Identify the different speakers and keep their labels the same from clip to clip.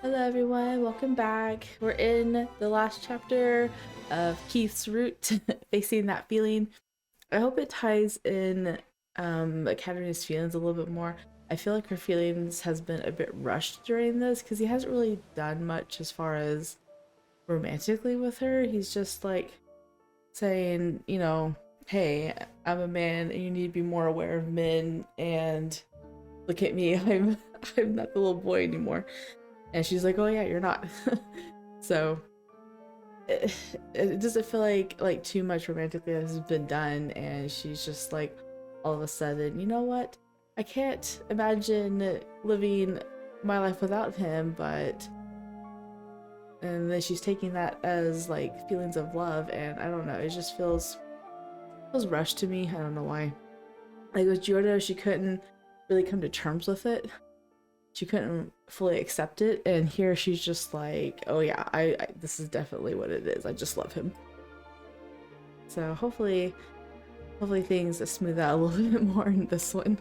Speaker 1: Hello everyone, welcome back. We're in the last chapter of Keith's route, facing that feeling. I hope it ties in Catarina's feelings a little bit more. I feel like her feelings has been a bit rushed during this because he hasn't really done much as far as romantically with her. He's just like saying, you know, hey, I'm a man and you need to be more aware of men, and look at me, I'm not the little boy anymore. And she's like, oh yeah, you're not. So it doesn't feel like too much romantically has been done, and she's just like, all of a sudden, you know what, I can't imagine living my life without him. But and then she's taking that as like feelings of love, and I don't know, it just feels rushed to me. I don't know why. Like with Giorgio, she couldn't really come to terms with it. She couldn't fully accept it, and here she's just like, oh yeah, I this is definitely what it is. I just love him. So hopefully things smooth out a little bit more in this one.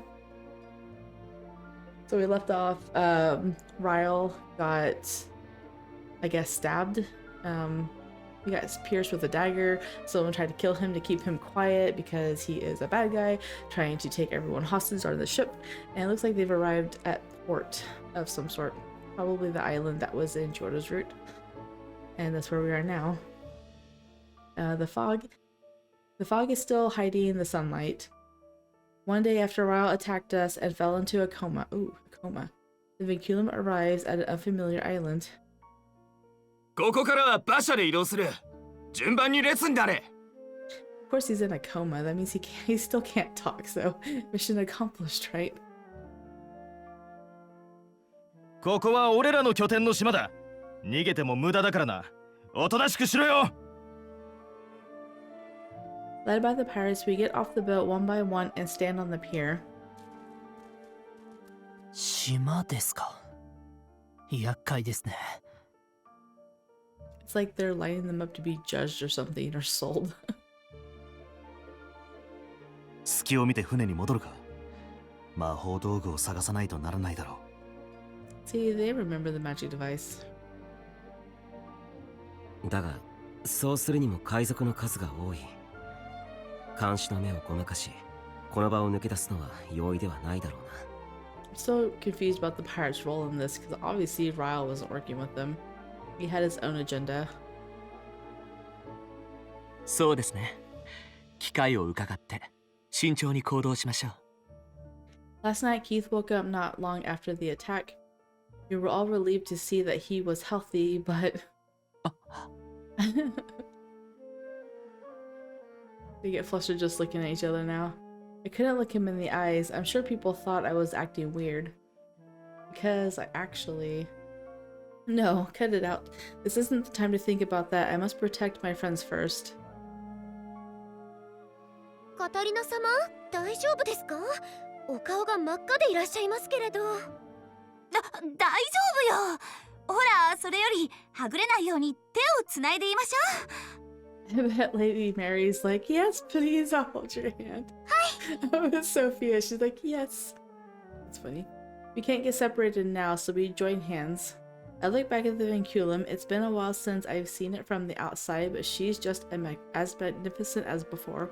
Speaker 1: So we left off, Ryle got, I guess, stabbed. He got pierced with a dagger. Someone tried to kill him to keep him quiet because he is a bad guy trying to take everyone hostage on the ship. And it looks like they've arrived at port of some sort, probably the island that was in Jorda's route, and that's where we are now. The fog is still hiding in the sunlight. One day after Ryle attacked us and fell into a coma, the vinculum arrives at an unfamiliar island.
Speaker 2: ここからは馬車で移動する。順番に列になれ。
Speaker 1: Of course he's in a coma, that means he still can't talk, so mission accomplished, right?
Speaker 2: ここは俺らの拠点の島だ。逃げても無駄だからな。おとなしくしろよ。
Speaker 1: Led by the pirates, we get off the boat one by one and stand on the pier.
Speaker 3: 島ですか。厄介ですね。
Speaker 1: It's like they're lining them up to be judged or something, or sold.
Speaker 4: 隙を見て船に戻るか。魔法道具を探さないとならないだろう。
Speaker 1: See, they remember the magic device.
Speaker 3: だが、そうするにも海賊の数が多い。監視の目をごまかし、この場を抜け出すのは容易ではないだろうな。
Speaker 1: I'm so confused about the pirates' role in this because obviously Ryle wasn't working with them. He had his own agenda.
Speaker 5: そうですね。機会を伺って慎重に行動しましょう。
Speaker 1: Last night, Keith woke up not long after the attack. We were all relieved to see that he was healthy, but... They get flustered just looking at each other now. I couldn't look him in the eyes. I'm sure people thought I was acting weird. Because I actually... No, cut it out. This isn't the time to think about that. I must protect my friends first.
Speaker 6: カタリナ様、大丈夫ですか？お顔が真っ赤でいらっしゃいますけれど。大丈夫よ。ほら、それよりはぐれないように手をつないでいましょう。
Speaker 1: That Lady Mary's like, yes, please, I'll hold your hand. Hi. With Sophia, she's like, yes. It's funny. We can't get separated now, so we join hands. I look back at the vinculum. It's been a while since I've seen it from the outside, but she's just as magnificent as before.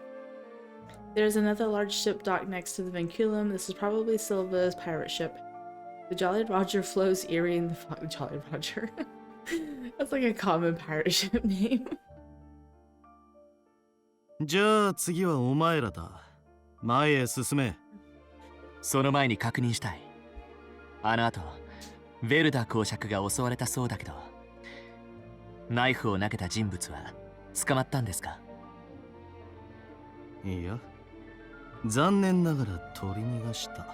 Speaker 1: There's another large ship docked next to the vinculum. This is probably Silva's pirate ship. The Jolly Roger flows eerie in the fog. Jolly Roger. That's like a common pirate ship name.
Speaker 4: じゃあ次はお前らだ。前へ進め。
Speaker 5: その前に確認したい。あの後、ヴェルダ公爵が襲われたそうだけど、ナイフを投げた人物は捕まったんですか？
Speaker 4: いや、残念ながら取り逃がした。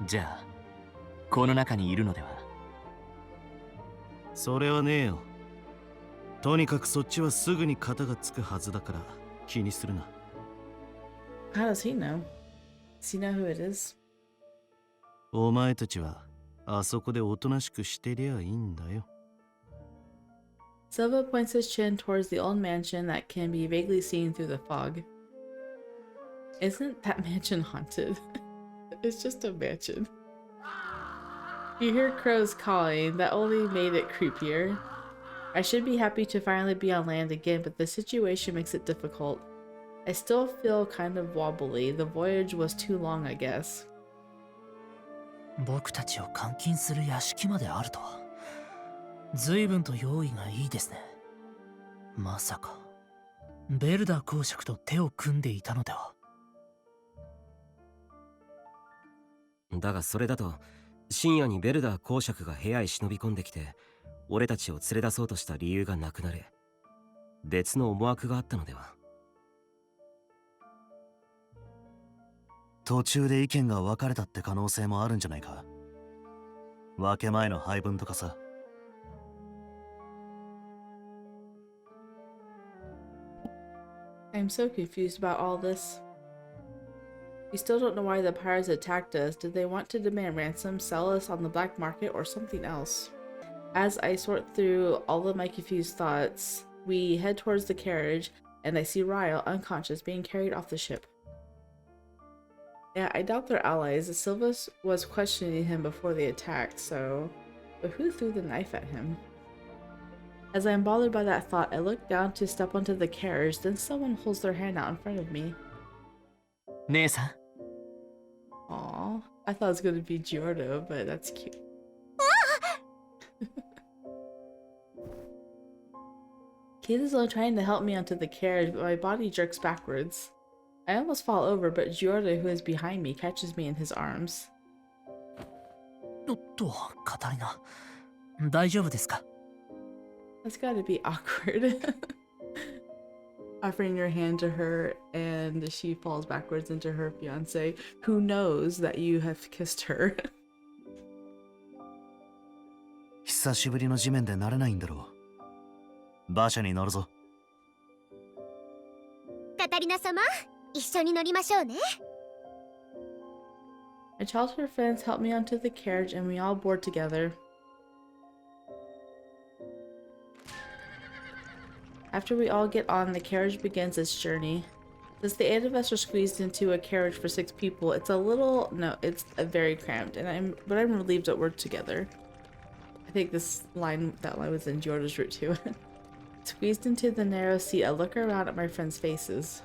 Speaker 5: じゃあ、この中にいるのでは？
Speaker 4: それはねえよ。とにかくそっちはすぐに型がつくはずだから気にするな。
Speaker 1: How does he know? Does he know who it is?
Speaker 4: お前たちはあそこでおとなしくしてりゃいいんだよ。
Speaker 1: Silva points his chin towards the old mansion that can be vaguely seen through the fog. Isn't that mansion haunted? It's just a mansion. You hear crows calling, that only made it creepier. I should be happy to finally be on land again, but the situation makes it difficult. I still feel kind of wobbly. The voyage was too long, I guess.
Speaker 7: 僕たちを監禁する屋敷まであるとは。随分と用意がいいですね。まさか、ベルダー公爵と手を組んでいたのでは。
Speaker 3: だがそれだと深夜にベルダー公爵が部屋へ忍び込んできて俺たちを連れ出そうとした理由がなくなる。別の思惑があったのでは。
Speaker 4: 途中で意見が分かれたって可能性もあるんじゃないか。分け前の配分とかさ。
Speaker 1: I'm so confused about all this. We still don't know why the pirates attacked us. Did they want to demand ransom, sell us on the black market, or something else? As I sort through all of my confused thoughts, we head towards the carriage, and I see Ryle, unconscious, being carried off the ship. Yeah, I doubt they're allies. Sylvus was questioning him before they attacked, so... But who threw the knife at him? As I am bothered by that thought, I look down to step onto the carriage, then someone holds their hand out in front of me.
Speaker 5: 姉さん。
Speaker 1: Aw, I thought it was gonna be Giordo, but that's cute. Keith is trying to help me onto the carriage, but my body jerks backwards. I almost fall over, but Giordo, who is behind me, catches me in his arms.
Speaker 7: おっと、カタリナ、大丈夫ですか?
Speaker 1: That's gotta be awkward. Offering your hand to her, and she falls backwards into her fiance, who knows that you have kissed her.
Speaker 4: 久しぶりの地面で慣れないんだろう。馬車に乗るぞ。
Speaker 6: カタリナ様、一緒に乗りましょうね。
Speaker 1: My childhood friends help me onto the carriage, and we all board together. After we all get on, the carriage begins its journey. Since the 8 of us are squeezed into a carriage for 6 people, it's a little... no, it's very cramped, and I'm relieved that we're together. I think that line was in Giorda's route too. Squeezed into the narrow seat, I look around at my friends' faces.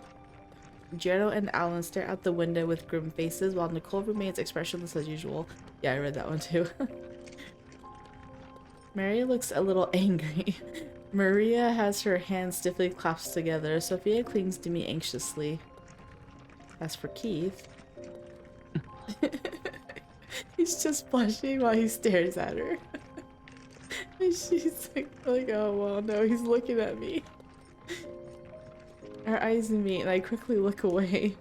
Speaker 1: Giordo and Alan stare out the window with grim faces, while Nicole remains expressionless as usual. Yeah, I read that one too. Mary looks a little angry. Maria has her hands stiffly clasped together. Sophia clings to me anxiously. As for Keith... he's just blushing while he stares at her. And she's like, oh well, no, he's looking at me. Our eyes meet and I quickly look away.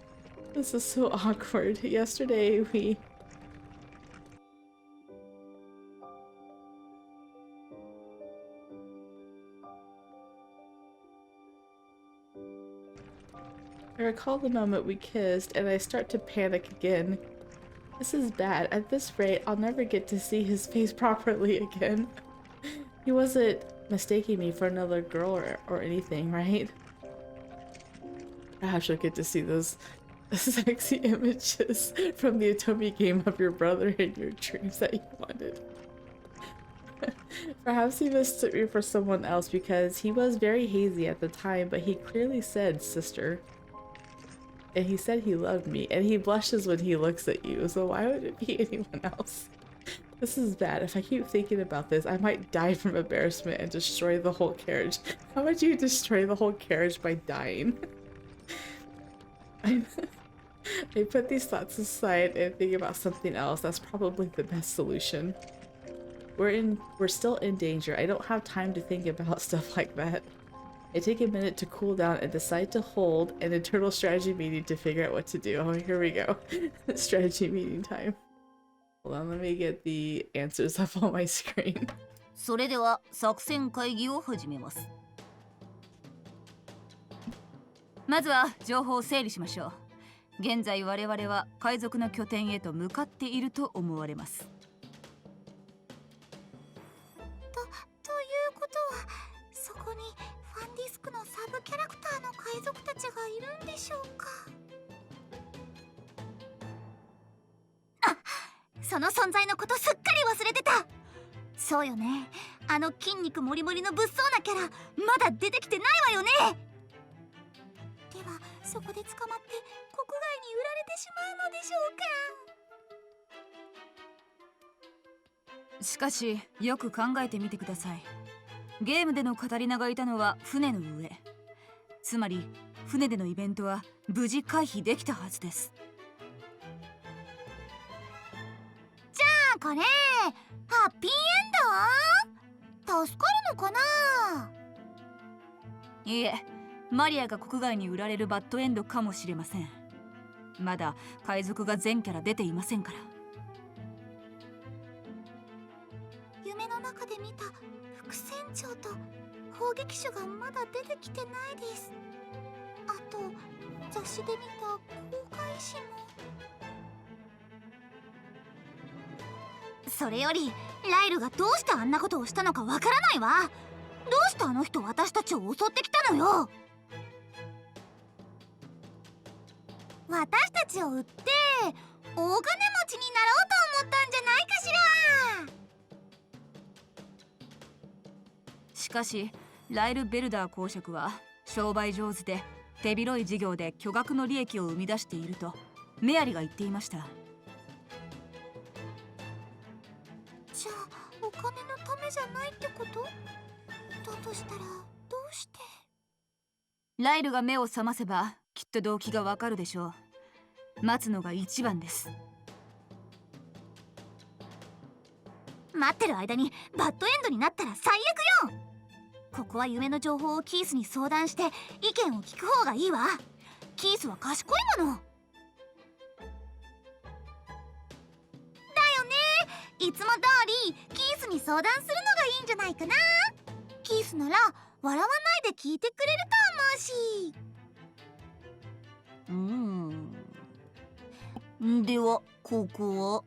Speaker 1: This is so awkward. Yesterday we... I recall the moment we kissed, and I start to panic again. This is bad. At this rate, I'll never get to see his face properly again. He wasn't mistaking me for another girl or anything, right? Perhaps you'll get to see those sexy images from the Atomi game of your brother in your dreams that you wanted. Perhaps he mistook me for someone else because he was very hazy at the time, but he clearly said sister. And he said he loved me, and he blushes when he looks at you, so why would it be anyone else? This is bad. If I keep thinking about this, I might die from embarrassment and destroy the whole carriage. How would you destroy the whole carriage by dying? I put these thoughts aside and think about something else. That's probably the best solution. We're still in danger. I don't have time to think about stuff like that. I take a minute to cool down and decide to hold an internal strategy meeting to figure out what to do. Oh, here we go. Strategy meeting time. Hold on, let me get the answers up on my screen.
Speaker 6: それでは作戦会議を始めます。まずは情報を整理しましょう。現在我々は海賊の拠点へと向かっていると思われます。ということは、そこにファンディスクのサブキャラクターの海賊たちがいるんでしょうか。あ、その存在のことすっかり忘忘れてた。そうよね、あの筋肉もりもりの物騒なキャラまだ出てきてないわよね。ではそこで捕まって国外に売られてしまうのでしょうか。
Speaker 8: しかしよく考えてみてください。ゲームでのカタリナがいたのは船の上、つまり船でのイベントは無事回避できたはずです。
Speaker 6: じゃあこれハッピーエンド？助かるのかな？
Speaker 8: いえ、マリアが国外に売られるバッドエンドかもしれません。まだ海賊が全キャラ出ていませんから。
Speaker 6: 夢の中で見た副船長と砲撃手がまだ出てきてないです。あと雑誌で見た航海士も。それよりライルがどうしてあんなことをしたのかわからないわ。どうしてあの人私たちを襲ってきたのよ。私たちを撃って大金持ちになろうと思ったんじゃないかしら。
Speaker 8: しかしライル・ベルダー公爵は商売上手で手広い事業で巨額の利益を生み出しているとメアリが言っていました。
Speaker 6: じゃあお金のためじゃないってこと？だとしたらどうして？
Speaker 8: ライルが目を覚ませばきっと動機がわかるでしょう。待つのが一番です。
Speaker 6: 待ってる間にバッドエンドになったら最悪よ。ここは夢の情報をキースに相談して意見を聞く方がいいわ。キースは賢いものだよね。いつも通りキースに相談するのがいいんじゃないかな。キースなら笑わないで聞いてくれると思うし。ではここは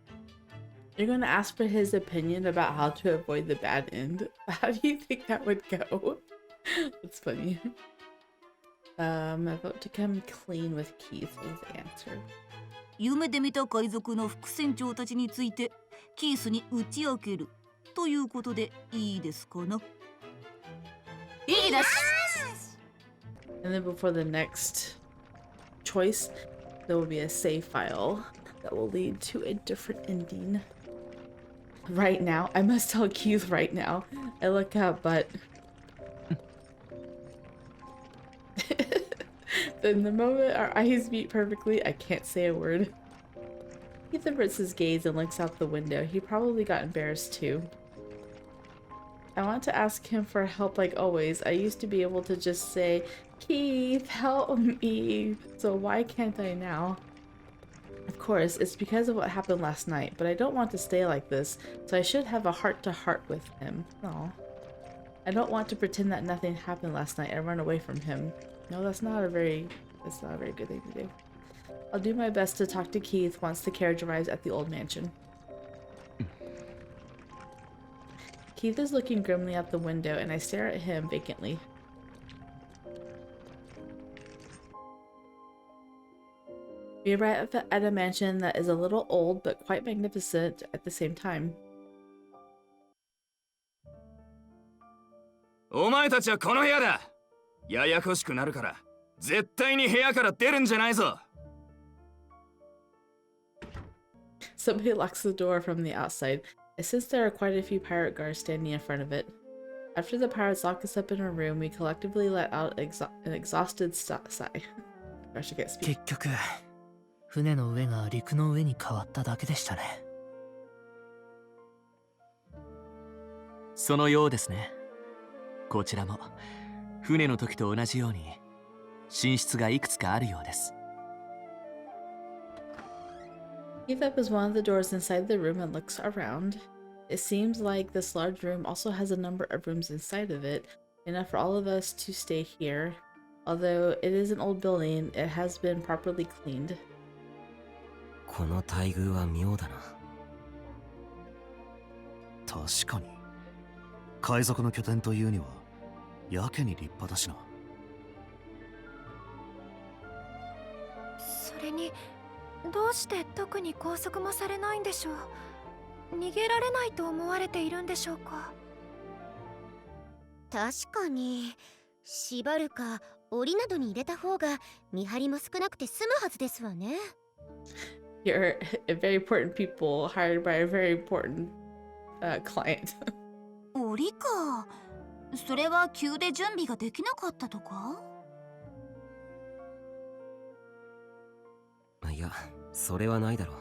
Speaker 1: You're gonna ask for his opinion about how to avoid the bad end? How do you think that would go? That's funny. I vote to come clean with Keith is the answer.
Speaker 8: 夢で見た海賊の副船長たちについてキースに打ち明けるということでいいですかな？いいです。
Speaker 1: And then before the next choice, there will be a save file that will lead to a different ending. Right now, I must tell Keith right now. I look up, but then the moment our eyes meet perfectly, I can't say a word. Keith averts his gaze and looks out the window. He probably got embarrassed too. I want to ask him for help like always. I used to be able to just say, Keith, help me. So why can't I now? Of course, it's because of what happened last night, but I don't want to stay like this, so I should have a heart-to-heart with him. Aw. I don't want to pretend that nothing happened last night and run away from him. No, that's not a very good thing to do. I'll do my best to talk to Keith once the carriage arrives at the old mansion. Keith is looking grimly out the window, and I stare at him vacantly. We arrive at a mansion that is a little old but quite magnificent at the same time.
Speaker 2: お前たちはこの部屋だ。ややこしくなるから絶対に部屋から出るんじゃないぞ。
Speaker 1: Somebody locks the door from the outside. I sense there are quite a few pirate guards standing in front of it. After the pirates lock us up in a room, we collectively let out an exhausted sigh. Gosh, I can't speak.
Speaker 7: 結局船の上が陸の上に変わっただけでしたね。
Speaker 5: そのようですね。こちらも船の時と同じように寝室がいくつかあるようです。
Speaker 1: Keith opens one of the doors inside the room and looks around. It seems like this large room also has a number of rooms inside of it, enough for all of us to stay here. Although it is an old building, it has been properly cleaned.
Speaker 3: この待遇は妙だな。
Speaker 4: 確かに海賊の拠点というにはやけに立派だしな。
Speaker 9: それにどうして特に拘束もされないんでしょう。
Speaker 6: 逃げられないと思われているんでしょうか。確かに縛るか檻などに入れた方が見張りも少なくて済むはずですわね。
Speaker 1: You're a very important people hired by a very important client.
Speaker 8: 檻か。それは急で準備ができなかったとか？
Speaker 3: いや、それはないだろう。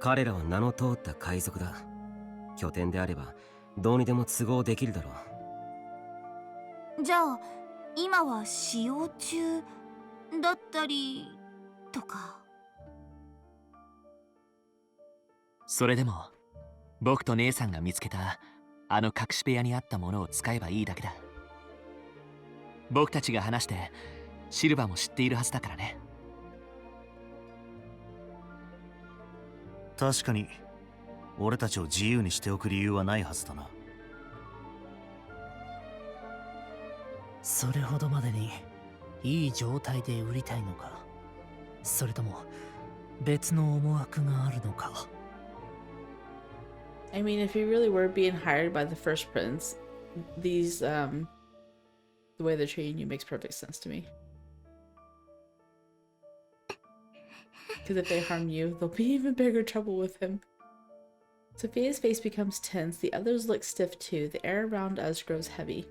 Speaker 3: 彼らは名の通った海賊だ。拠点であればどうにでも都合できるだろう。
Speaker 8: じゃあ今は使用中だったりとか。
Speaker 5: それでも僕と姉さんが見つけたあの隠し部屋にあったものを使えばいいだけだ。僕たちが話してシルバーも知っているはずだからね。
Speaker 4: 確かに俺たちを自由にしておく理由はないはずだな。
Speaker 7: それほどまでにいい状態で売りたいのか、それとも別の思惑があるのか。
Speaker 1: I mean, if you really were being hired by the first prince, these, the way they're treating you makes perfect sense to me. Because if they harm you, there'll be even bigger trouble with him. Sophia's face becomes tense. The others look stiff too. The air around us grows heavy.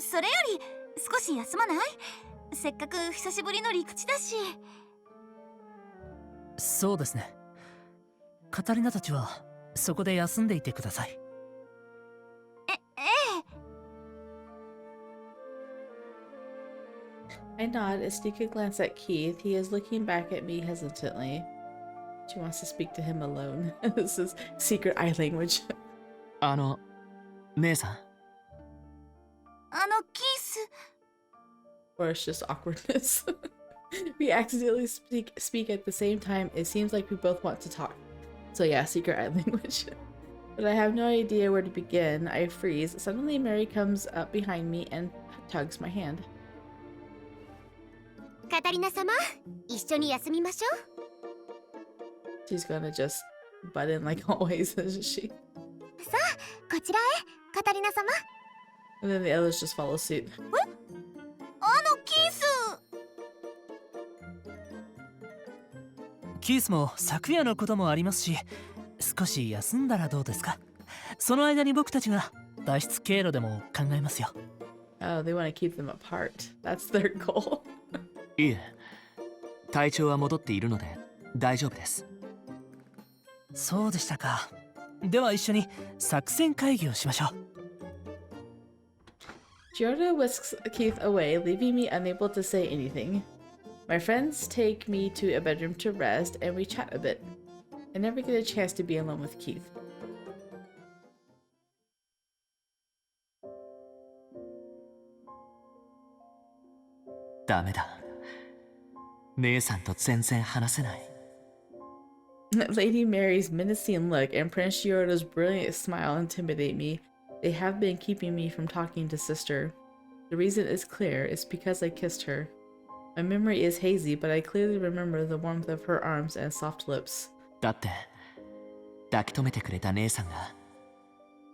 Speaker 8: それより少し休まない？せっかく久しぶりの陸地だし。
Speaker 7: そうですね。カタリナたちはそこで休んでいてください。
Speaker 8: ええ。
Speaker 1: I nod and sneak a glance at Keith. He is looking back at me hesitantly. She wants to speak to him alone. This is secret eye language.
Speaker 5: 姉さん。
Speaker 8: キース。
Speaker 1: Or it's just awkwardness. We accidentally speak at the same time. It seems like we both want to talk. So yeah, secret eye language. But I have no idea where to begin. I freeze. Suddenly Mary comes up behind me and tugs my hand.
Speaker 6: カタリナ様、一緒に休みましょう。
Speaker 1: She's gonna just butt in like always, isn't she?
Speaker 6: さあ、こちらへ、カタリナ様。
Speaker 1: And then the others just follow suit.
Speaker 8: キース。
Speaker 7: キースも昨夜のこともありますし、少し休んだらどうですか。その間に僕たちが脱出経路でも考えますよ。
Speaker 1: Oh, they want to keep them apart. That's their goal.
Speaker 5: いえ、体調は戻っているので大丈夫です。
Speaker 7: そうでしたか。では一緒に作戦会議をしましょう。
Speaker 1: Giorda whisks Keith away, leaving me unable to say anything. My friends take me to a bedroom to rest, and we chat a bit. I never get a chance to be alone with Keith.
Speaker 5: ダメだ。姉さんと全然話せない。
Speaker 1: Lady Mary's menacing look and Prince Giorda's brilliant smile intimidate me. They have been keeping me from talking to sister. The reason is clear. It's because I kissed her. My memory is hazy, but I clearly remember the warmth of her arms and soft lips.
Speaker 5: だって抱き留めてくれた姉さんが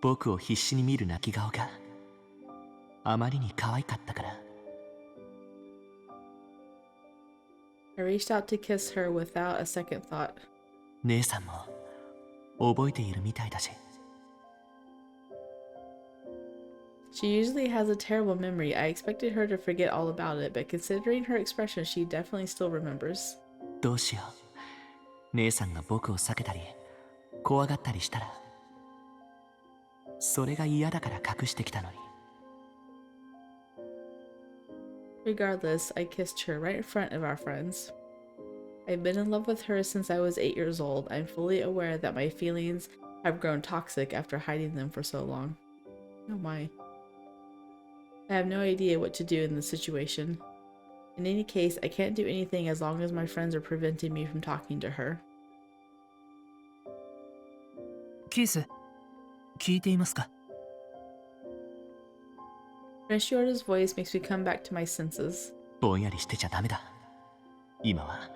Speaker 5: 僕を必死に見る泣き顔があまりに可愛かったから。
Speaker 1: I reached out to kiss her without a second thought.
Speaker 5: 姉さんも覚えているみたいだし。
Speaker 1: She usually has a terrible memory. I expected her to forget all about it, but considering her expression, she definitely still remembers.
Speaker 5: どうしよう。姉さんが僕を避けたり怖がったりしたら、それが嫌だから隠してきたのに。
Speaker 1: Regardless, I kissed her right in front of our friends. I've been in love with her since I was 8 years old. I'm fully aware that my feelings have grown toxic after hiding them for so long. Oh my. I have no idea what to do in this situation. In any case, I can't do anything as long as my friends are preventing me from talking to her.
Speaker 7: キース、聞いていますか。
Speaker 1: Prince Giorda's voice makes me come back to my senses.
Speaker 5: ぼんやりしてちゃダメだ。今は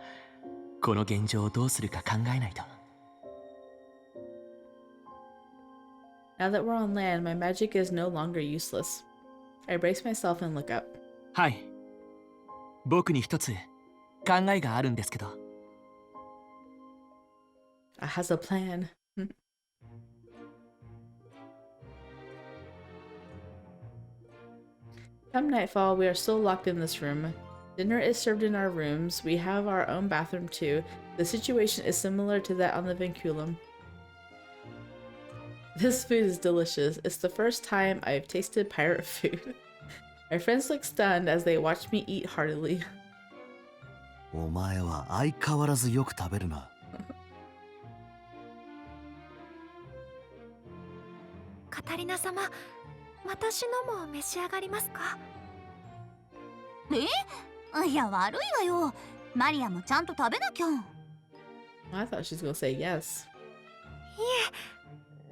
Speaker 5: この現状をどうするか考えないと。
Speaker 1: Now that we're on land, my magic is no longer useless. I brace myself and look up.
Speaker 5: はい。僕に一つ考えがあるんですけど。
Speaker 1: I has a plan. Come nightfall, we are still locked in this room. Dinner is served in our rooms. We have our own bathroom too. The situation is similar to that on the vinculum. This food is delicious. It's the first time I've tasted pirate food. My friends look stunned as they watch me eat heartily.
Speaker 4: お前は相変わらずよく食べるな。
Speaker 6: カタリナ様、私のも召し上がりますか？
Speaker 8: いや悪いわよ。マリアもちゃんと食べなきゃ。
Speaker 1: I thought she was gonna say yes.
Speaker 6: い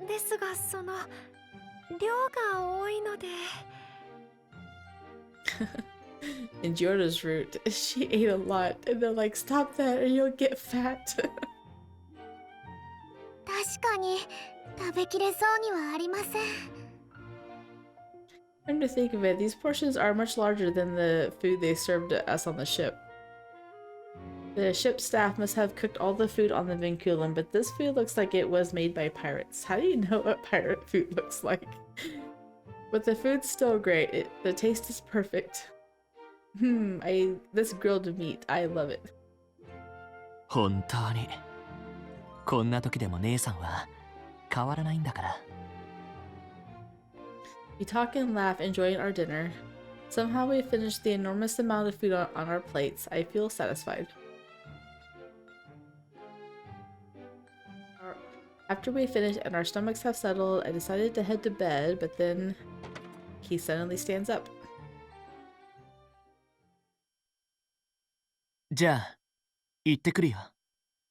Speaker 6: え、ですが量が多いので。
Speaker 1: In Jorda's route, she ate a lot, and they're like, "Stop that, or you'll get fat."
Speaker 6: 確かに食べきれそうにはありません。
Speaker 1: Come to think of it, these portions are much larger than the food they served us on the ship. The ship's staff must have cooked all the food on the vinculum, but this food looks like it was made by pirates. How do you know what pirate food looks like? But the food's still great. The taste is perfect. This grilled meat, I love it.
Speaker 5: 本当に。こんな時でも姉さんは変わらないんだから。
Speaker 1: We talk and laugh, enjoying our dinner. Somehow we finished the enormous amount of food on our plates. I feel satisfied. After we finish and our stomachs have settled, I decided to head to bed, but then he suddenly stands up.
Speaker 5: じゃあ、行ってくるよ。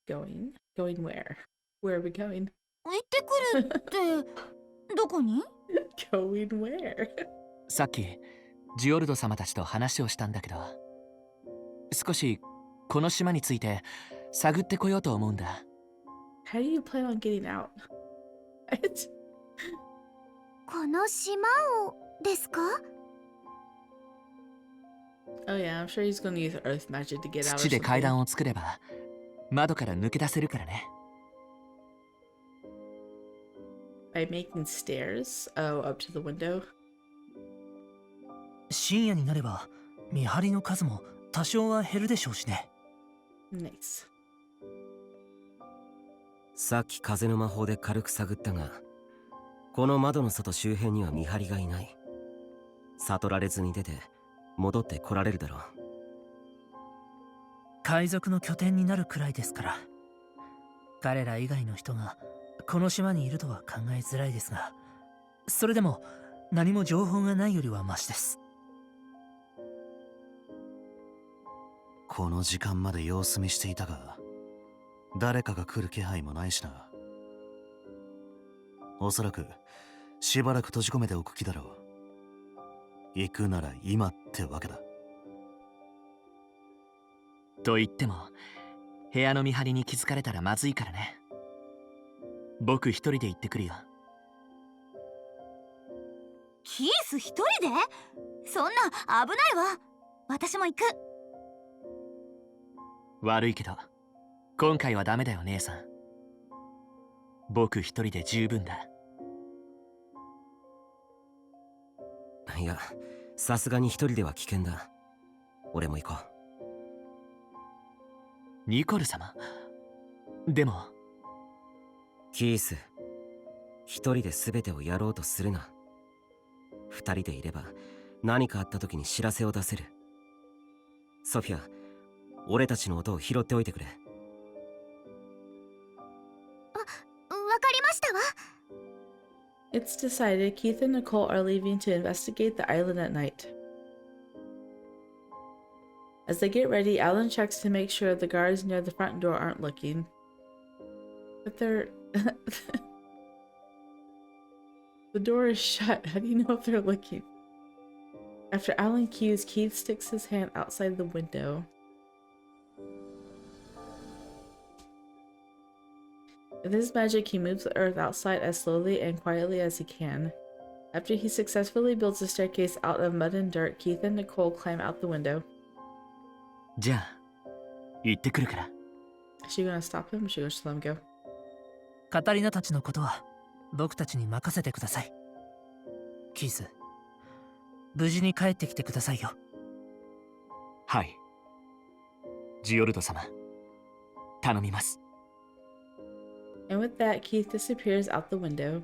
Speaker 1: Going? Going where? Where are we going?
Speaker 8: 行ってくるってどこに？Going
Speaker 1: where?
Speaker 5: さっきジオルド様たちと話をしたんだけど、少しこの島について探ってこようと思うんだ。
Speaker 1: How do you plan on getting out?
Speaker 6: この島をですか？
Speaker 1: Oh yeah, I'm sure he's gonna use earth magic to get out.
Speaker 5: 土で階段を作れば窓から抜け出せるからね。
Speaker 1: By making stairs? Oh, up to the window?
Speaker 7: 深夜になれば見張りの数も多少は減るでしょうしね。
Speaker 1: Nice.
Speaker 3: さっき風の魔法で軽く探ったが、この窓の外周辺には見張りがいない。悟られずに出て戻って来られるだろう。
Speaker 7: 海賊の拠点になるくらいですから、彼ら以外の人がこの島にいるとは考えづらいですが、それでも何も情報がないよりはマシです。
Speaker 4: この時間まで様子見していたが、誰かが来る気配もないしな。おそらくしばらく閉じ込めておく気だろう。行くなら今ってわけだ。
Speaker 5: と言っても部屋の見張りに気づかれたらまずいからね。僕一人で行ってくるよ。
Speaker 8: キース一人で？そんな危ないわ。私も行く。
Speaker 5: 悪いけど今回はダメだよ姉さん。僕一人で十分だ。
Speaker 3: いや、さすがに一人では危険だ。俺も行こう。
Speaker 5: ニコル様。でも
Speaker 3: キース、一人で全てをやろうとするな。二人でいれば何かあった時に知らせを出せる。ソフィア、俺たちの音を拾っておいてくれ。
Speaker 6: わかりましたわ。
Speaker 1: It's decided. Keith and Nicole are leaving to investigate the island at night. As they get ready, Alan checks to make sure the guards near the front door aren't looking. But they're... The door is shut. How do you know if they're looking? After Alan cues, Keith sticks his hand outside the window. With his magic, he moves the earth outside as slowly and quietly as he can. After he successfully builds a staircase out of mud and dirt, Keith and Nicole climb out the window.
Speaker 5: じゃあ行ってくるから。
Speaker 1: Is she gonna stop him or is she gonna just let him go?
Speaker 7: カタリナたちのことは僕たちに任せてください。キース、無事に帰ってきてくださいよ。
Speaker 5: はい。ジオルド様、頼みます。
Speaker 1: And with that, Keith disappears out the window.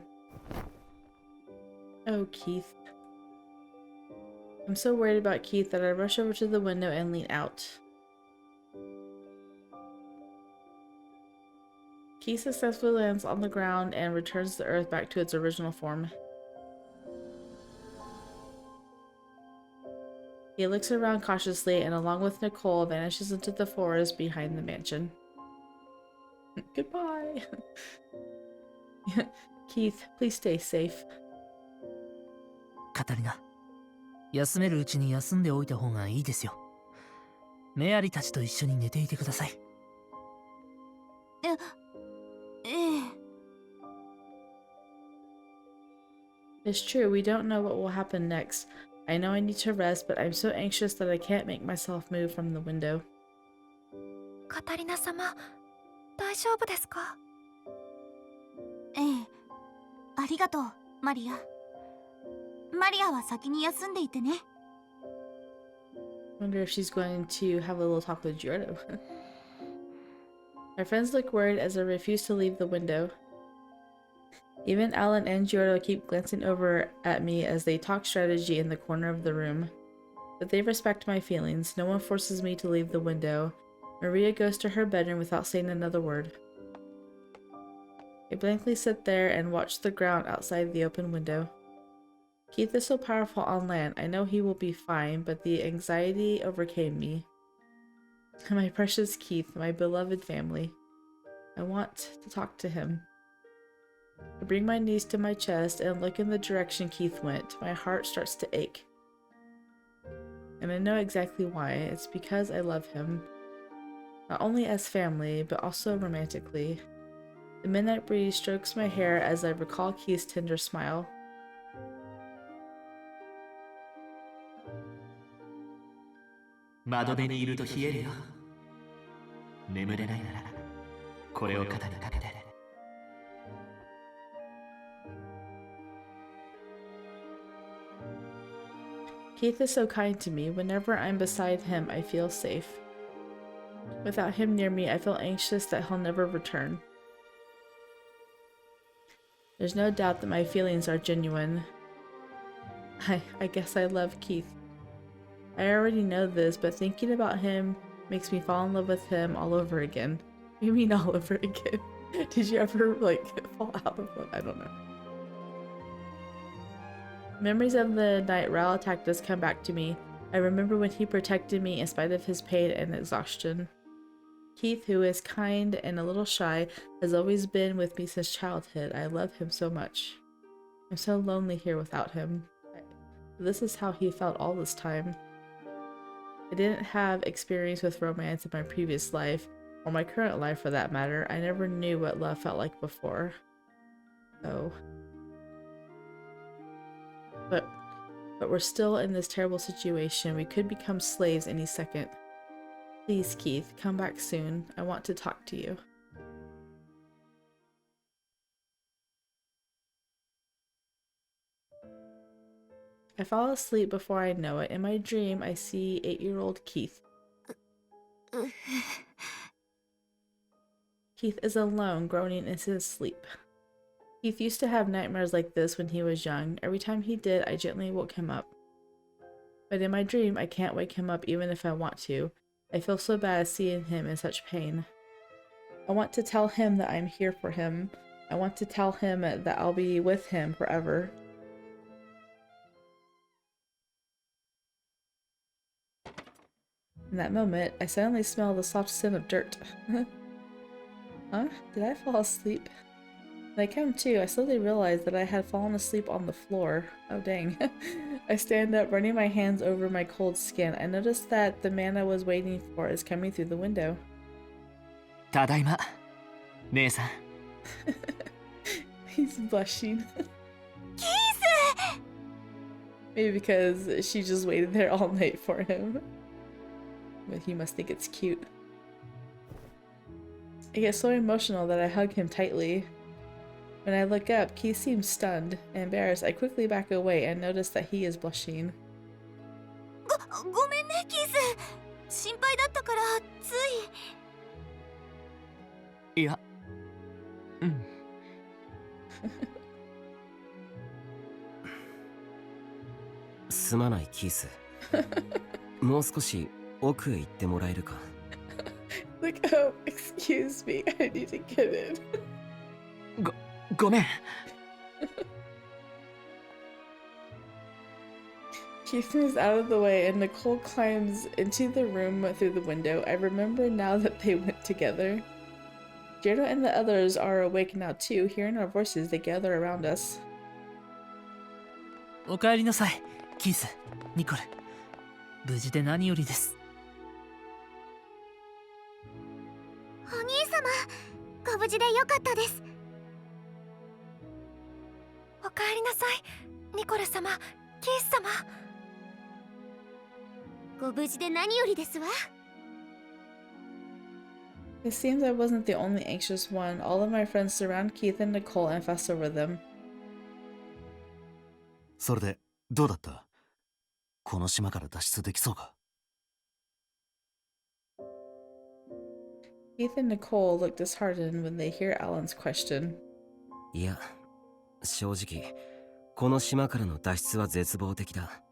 Speaker 1: Oh, Keith. I'm so worried about Keith that I rush over to the window and lean out. Keith successfully lands on the ground and returns the earth back to its original form. He looks around cautiously and, along with Nicole, vanishes into the forest behind the mansion. Goodbye. Keith, please stay safe.
Speaker 7: カタリナ、休めるうちに休んでおいた方がいいですよ。メアリたちと一緒に寝ていてください。
Speaker 1: It's true, we don't know what will happen next. I know I need to rest, but I'm so anxious that I can't make myself move from the window.
Speaker 6: カタリナ様、大丈夫ですか？ええ、ありがとう、マリア。マリアは先に休んでいてね。
Speaker 1: Wonder if she's going to have a little talk with Giordo. My friends look worried as I refuse to leave the window. Even Alan and Giordo keep glancing over at me as they talk strategy in the corner of the room. But they respect my feelings. No one forces me to leave the window. Maria goes to her bedroom without saying another word. I blankly sit there and watch the ground outside the open window. Keith is so powerful on land. I know he will be fine, but the anxiety overcame me. My precious Keith, my beloved family. I want to talk to him. I bring my knees to my chest and look in the direction Keith went. My heart starts to ache. And I know exactly why. It's because I love him. Not only as family, but also romantically. The midnight breeze strokes my hair as I recall Keith's tender smile.
Speaker 5: 窓辺にいると冷えるよ。眠れないならこれを肩にかけて。
Speaker 1: Keith is so kind to me. Whenever I'm beside him, I feel safe. Without him near me, I feel anxious that he'll never return. There's no doubt that my feelings are genuine. I guess I love Keith. I already know this, but thinking about him makes me fall in love with him all over again. What do you mean all over again? Did you ever, like, fall out of love? I don't know. Memories of the night Ryle attacked us come back to me. I remember when he protected me in spite of his pain and exhaustion. Keith, who is kind and a little shy, has always been with me since childhood. I love him so much. I'm so lonely here without him. This is how he felt all this time. I didn't have experience with romance in my previous life, or my current life for that matter. I never knew what love felt like before. Oh. But we're still in this terrible situation. We could become slaves any second. Please, Keith, come back soon. I want to talk to you. I fall asleep before I know it. In my dream, I see 8-year-old Keith. Keith is alone, groaning in his sleep. Keith used to have nightmares like this when he was young. Every time he did, I gently woke him up. But in my dream, I can't wake him up even if I want to. I feel so bad seeing him in such pain. I want to tell him that I'm here for him. I want to tell him that I'll be with him forever. In that moment, I suddenly smell the soft scent of dirt. Huh? Did I fall asleep? When I come to, I slowly realized that I had fallen asleep on the floor. Oh dang. I stand up, running my hands over my cold skin. I notice that the man I was waiting for is coming through the window.
Speaker 5: ただいま、姉さん。
Speaker 1: He's blushing. Maybe because she just waited there all night for him. But he must think it's cute. I get so emotional that I hug him tightly. When I look up, Keith seems stunned and embarrassed. I quickly back away and notice that he is blushing.
Speaker 6: ごめんね、キース。心配だったからつい。
Speaker 5: いや、うん。
Speaker 3: すまないキース。もう少し奥へ行ってもらえるか。
Speaker 1: Like, oh, excuse me, I need to get in.
Speaker 5: ごめん。
Speaker 1: Keith moves out of the way and Nicole climbs into the room through the window. I remember now that they went together. Jado and the others are awake now too. Hearing our voices, they gather around us.
Speaker 7: おかえりなさい、キース、ニコル。無事で何よりです。
Speaker 6: お兄様、ご無事でよかったです。おかえりなさい、ニコル様、キース様。ご無事で何よりですわ。
Speaker 1: It seems I wasn't the only anxious one. All of my friends surround Keith and Nicole and fuss over them.
Speaker 4: それでどうだった？この島から脱出できそうか？
Speaker 1: Keith and Nicole look disheartened when they hear Alan's question.
Speaker 3: いや、正直、この島からの脱出は絶望的だ。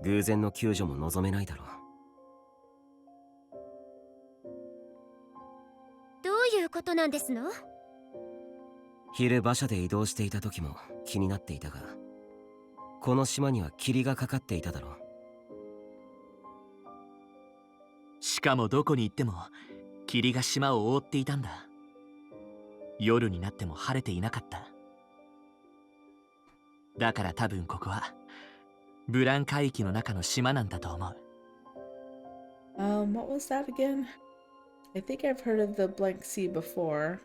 Speaker 3: 偶然の救助も望めないだろう。
Speaker 6: どういうことなんですの？
Speaker 3: 昼馬車で移動していた時も気になっていたが、この島には霧がかかっていただろう。
Speaker 5: しかもどこに行っても霧が島を覆っていたんだ。夜になっても晴れていなかった。だから多分ここはブラン海域の中の島なんだと思う。
Speaker 1: What was that again? I think I've heard of the blank sea before.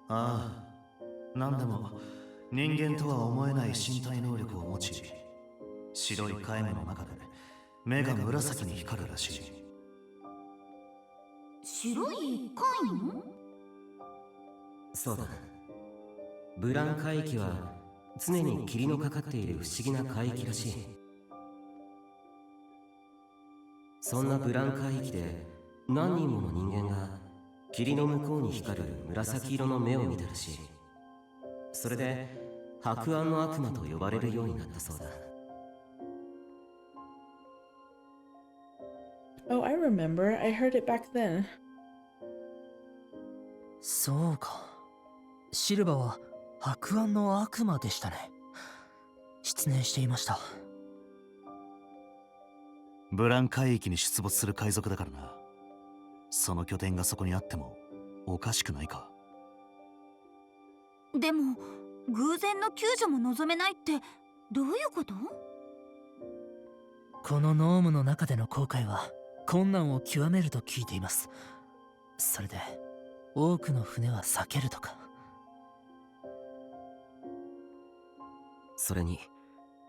Speaker 4: ああ、なんでも人間とは思えない身体能力を持ち、白い海霧の中で目が紫に光るらしい。
Speaker 8: 白い海の？
Speaker 3: そうだ。ブラン海域は常に霧のかかっている不思議な海域らしい。そんなブラン海域で何人もの人間が霧の向こうに光る紫色の目を見たらしい。それで白暗の悪魔と呼ばれるようになったそうだ。
Speaker 1: Oh, I remember. I heard it back then.
Speaker 7: そうか。シルバは白暗の悪魔でしたね。失念していました。
Speaker 4: ブラン海域に出没する海賊だからな。その拠点がそこにあってもおかしくないか。
Speaker 8: でも偶然の救助も望めないってどういうこと？
Speaker 7: このノームの中での航海は困難を極めると聞いています。それで多くの船は避けるとか。
Speaker 3: それに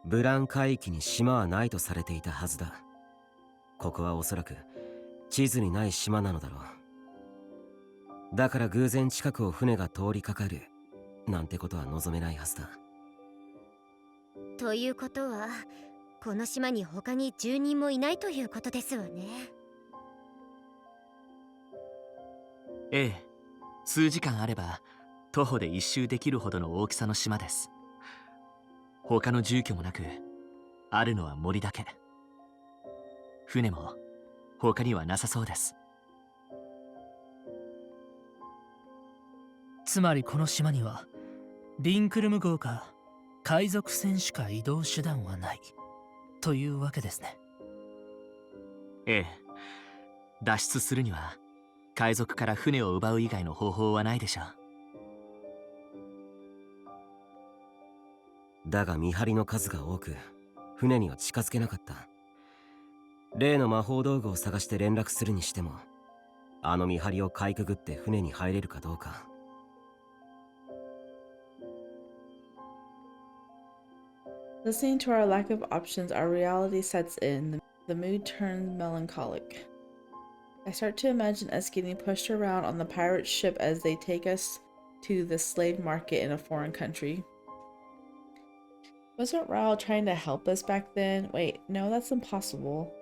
Speaker 3: ブラン海域に島はないとされていたはずだ。ここはおそらく地図にない島なのだろう。だから偶然近くを船が通りかかるなんてことは望めないはずだ。
Speaker 6: ということはこの島に他に住人もいないということですわね。
Speaker 5: ええ、数時間あれば徒歩で一周できるほどの大きさの島です。他の住居もなく、あるのは森だけ。船も他にはなさそうです。
Speaker 7: つまりこの島にはリンクルム号か海賊船しか移動手段はないというわけですね。
Speaker 5: ええ、脱出するには海賊から船を奪う以外の方法はないでしょう。
Speaker 3: だが見張りの数が多く船には近づけなかった。例の魔法道具を探して連絡するにしてもあの見張りをかいくぐって船に入れるかどうか。
Speaker 1: Listening to our lack of options, our reality sets in. The mood turns melancholic. I start to imagine us getting pushed around on the pirate ship as they take us to the slave market in a foreign country. Wasn't Ryle trying to help us back then? Wait, no, that's impossible.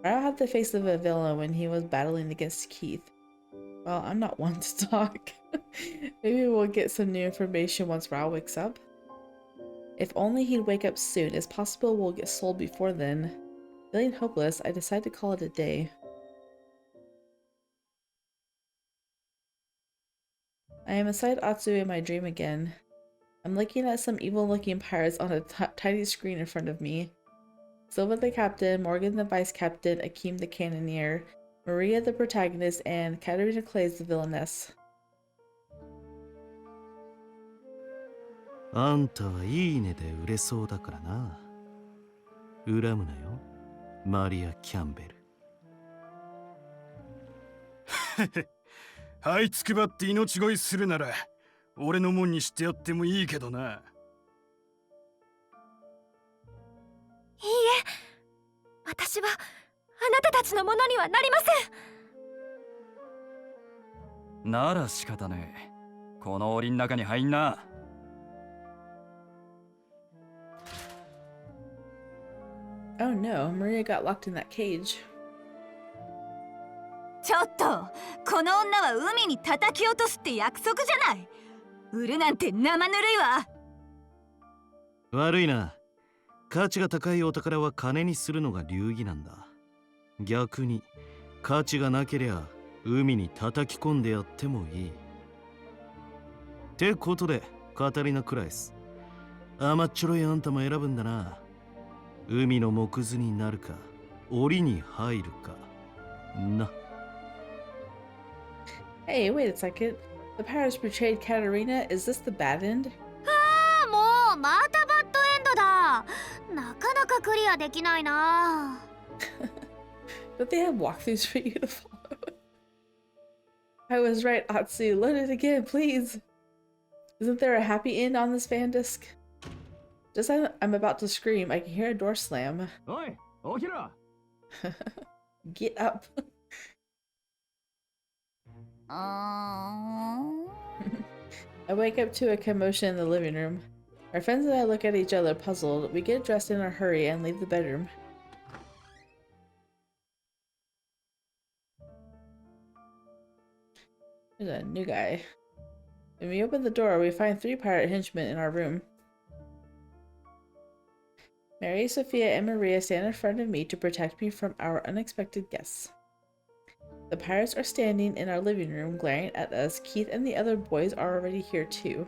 Speaker 1: Ryle had the face of a villain when he was battling against Keith. Well, I'm not one to talk. Maybe we'll get some new information once Ryle wakes up. If only he'd wake up soon. It's possible we'll get sold before then. Feeling hopeless, I decide to call it a day. I am inside Atsu in my dream again. I'm looking at some evil-looking pirates on a tiny screen in front of me. Silva the captain, Morgan the vice captain, Akeem the cannoneer, Maria the protagonist, and Catarina the villainess.
Speaker 4: あんたはいいねで売れそうだからな。恨むなよ、マリア・キャンベル。
Speaker 2: はいつくばって命乞いするなら俺のもんにしてやってもいいけどな。
Speaker 6: いいえ、私はあなたたちのものにはなりません。
Speaker 9: なら仕方ねえ。この檻の中に入んな。
Speaker 1: Oh no, Maria got locked in that cage.
Speaker 8: ちょっと、この女は海に叩き落とすって約束じゃない。売るなんて生ぬるいわ。
Speaker 4: 悪いな。価値が高いお宝は金にするのが流儀なんだ。逆に価値がなけりゃ海に叩き込んでやってもいい。ってことでカタリナ・クライス、甘っちょろいあんたも選ぶんだな。海の藻くずになるか檻に入るかな。
Speaker 1: Hey, wait a second. The pirates betrayed Catarina. Is this the bad end?
Speaker 6: ああ、もうまたバッドエンドだ。なかなかクリアできないな。
Speaker 1: But they have walkthroughs for you to follow. I was right, Atsu. Load it again, please. Isn't there a happy end on this fan disc? Just as I'm about to scream, I can hear a door slam.
Speaker 2: Oi, Okira!
Speaker 1: Get up.
Speaker 6: I
Speaker 1: I wake up to a commotion in the living room. Our friends and I look at each other puzzled. We get dressed in a hurry and leave the bedroom. There's a new guy. When we open the door, we find 3 pirate henchmen in our room. Mary, Sophia, and Maria stand in front of me to protect me from our unexpected guests. The pirates are standing in our living room, glaring at us. Keith and the other boys are already here too.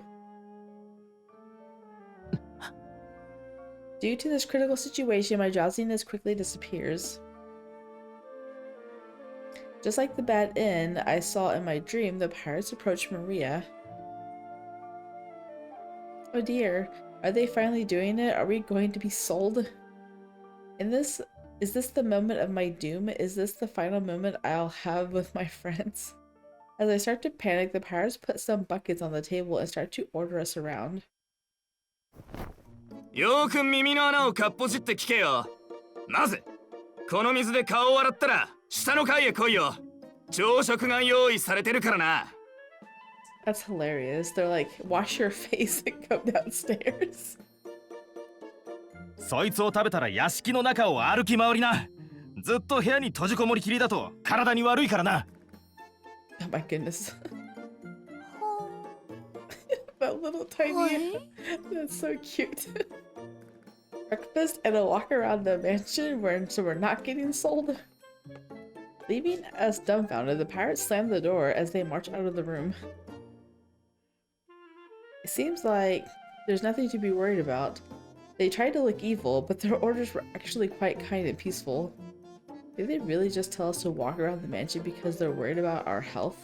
Speaker 1: Due to this critical situation, my drowsiness quickly disappears. Just like the bad end I saw in my dream, the pirates approach Maria. Oh dear, are they finally doing it? Are we going to be sold? Is this the moment of my doom? Is this the final moment I'll have with my friends? As I start to panic, the pirates put some buckets on the table and start to order us around.
Speaker 2: よーく耳の穴をかっぽじって聞けよ。まずこの水で顔を洗ったら下の階へ来いよ。朝食が用意されてるからな。
Speaker 1: That's hilarious. They're like, wash your face and go downstairs.
Speaker 2: そいつを食べたら屋敷の中を歩き回りな。ずっと部屋に閉じこもりきりだと体に悪いからな。
Speaker 1: Oh my goodness. That little tiny. That's so cute. Breakfast and a walk around the mansion so we're not getting sold. Leaving us dumbfounded, the pirates slam the door as they march out of the room. It seems like there's nothing to be worried about. They tried to look evil, but their orders were actually quite kind and peaceful. Did they really just tell us to walk around the mansion because they're worried about our health?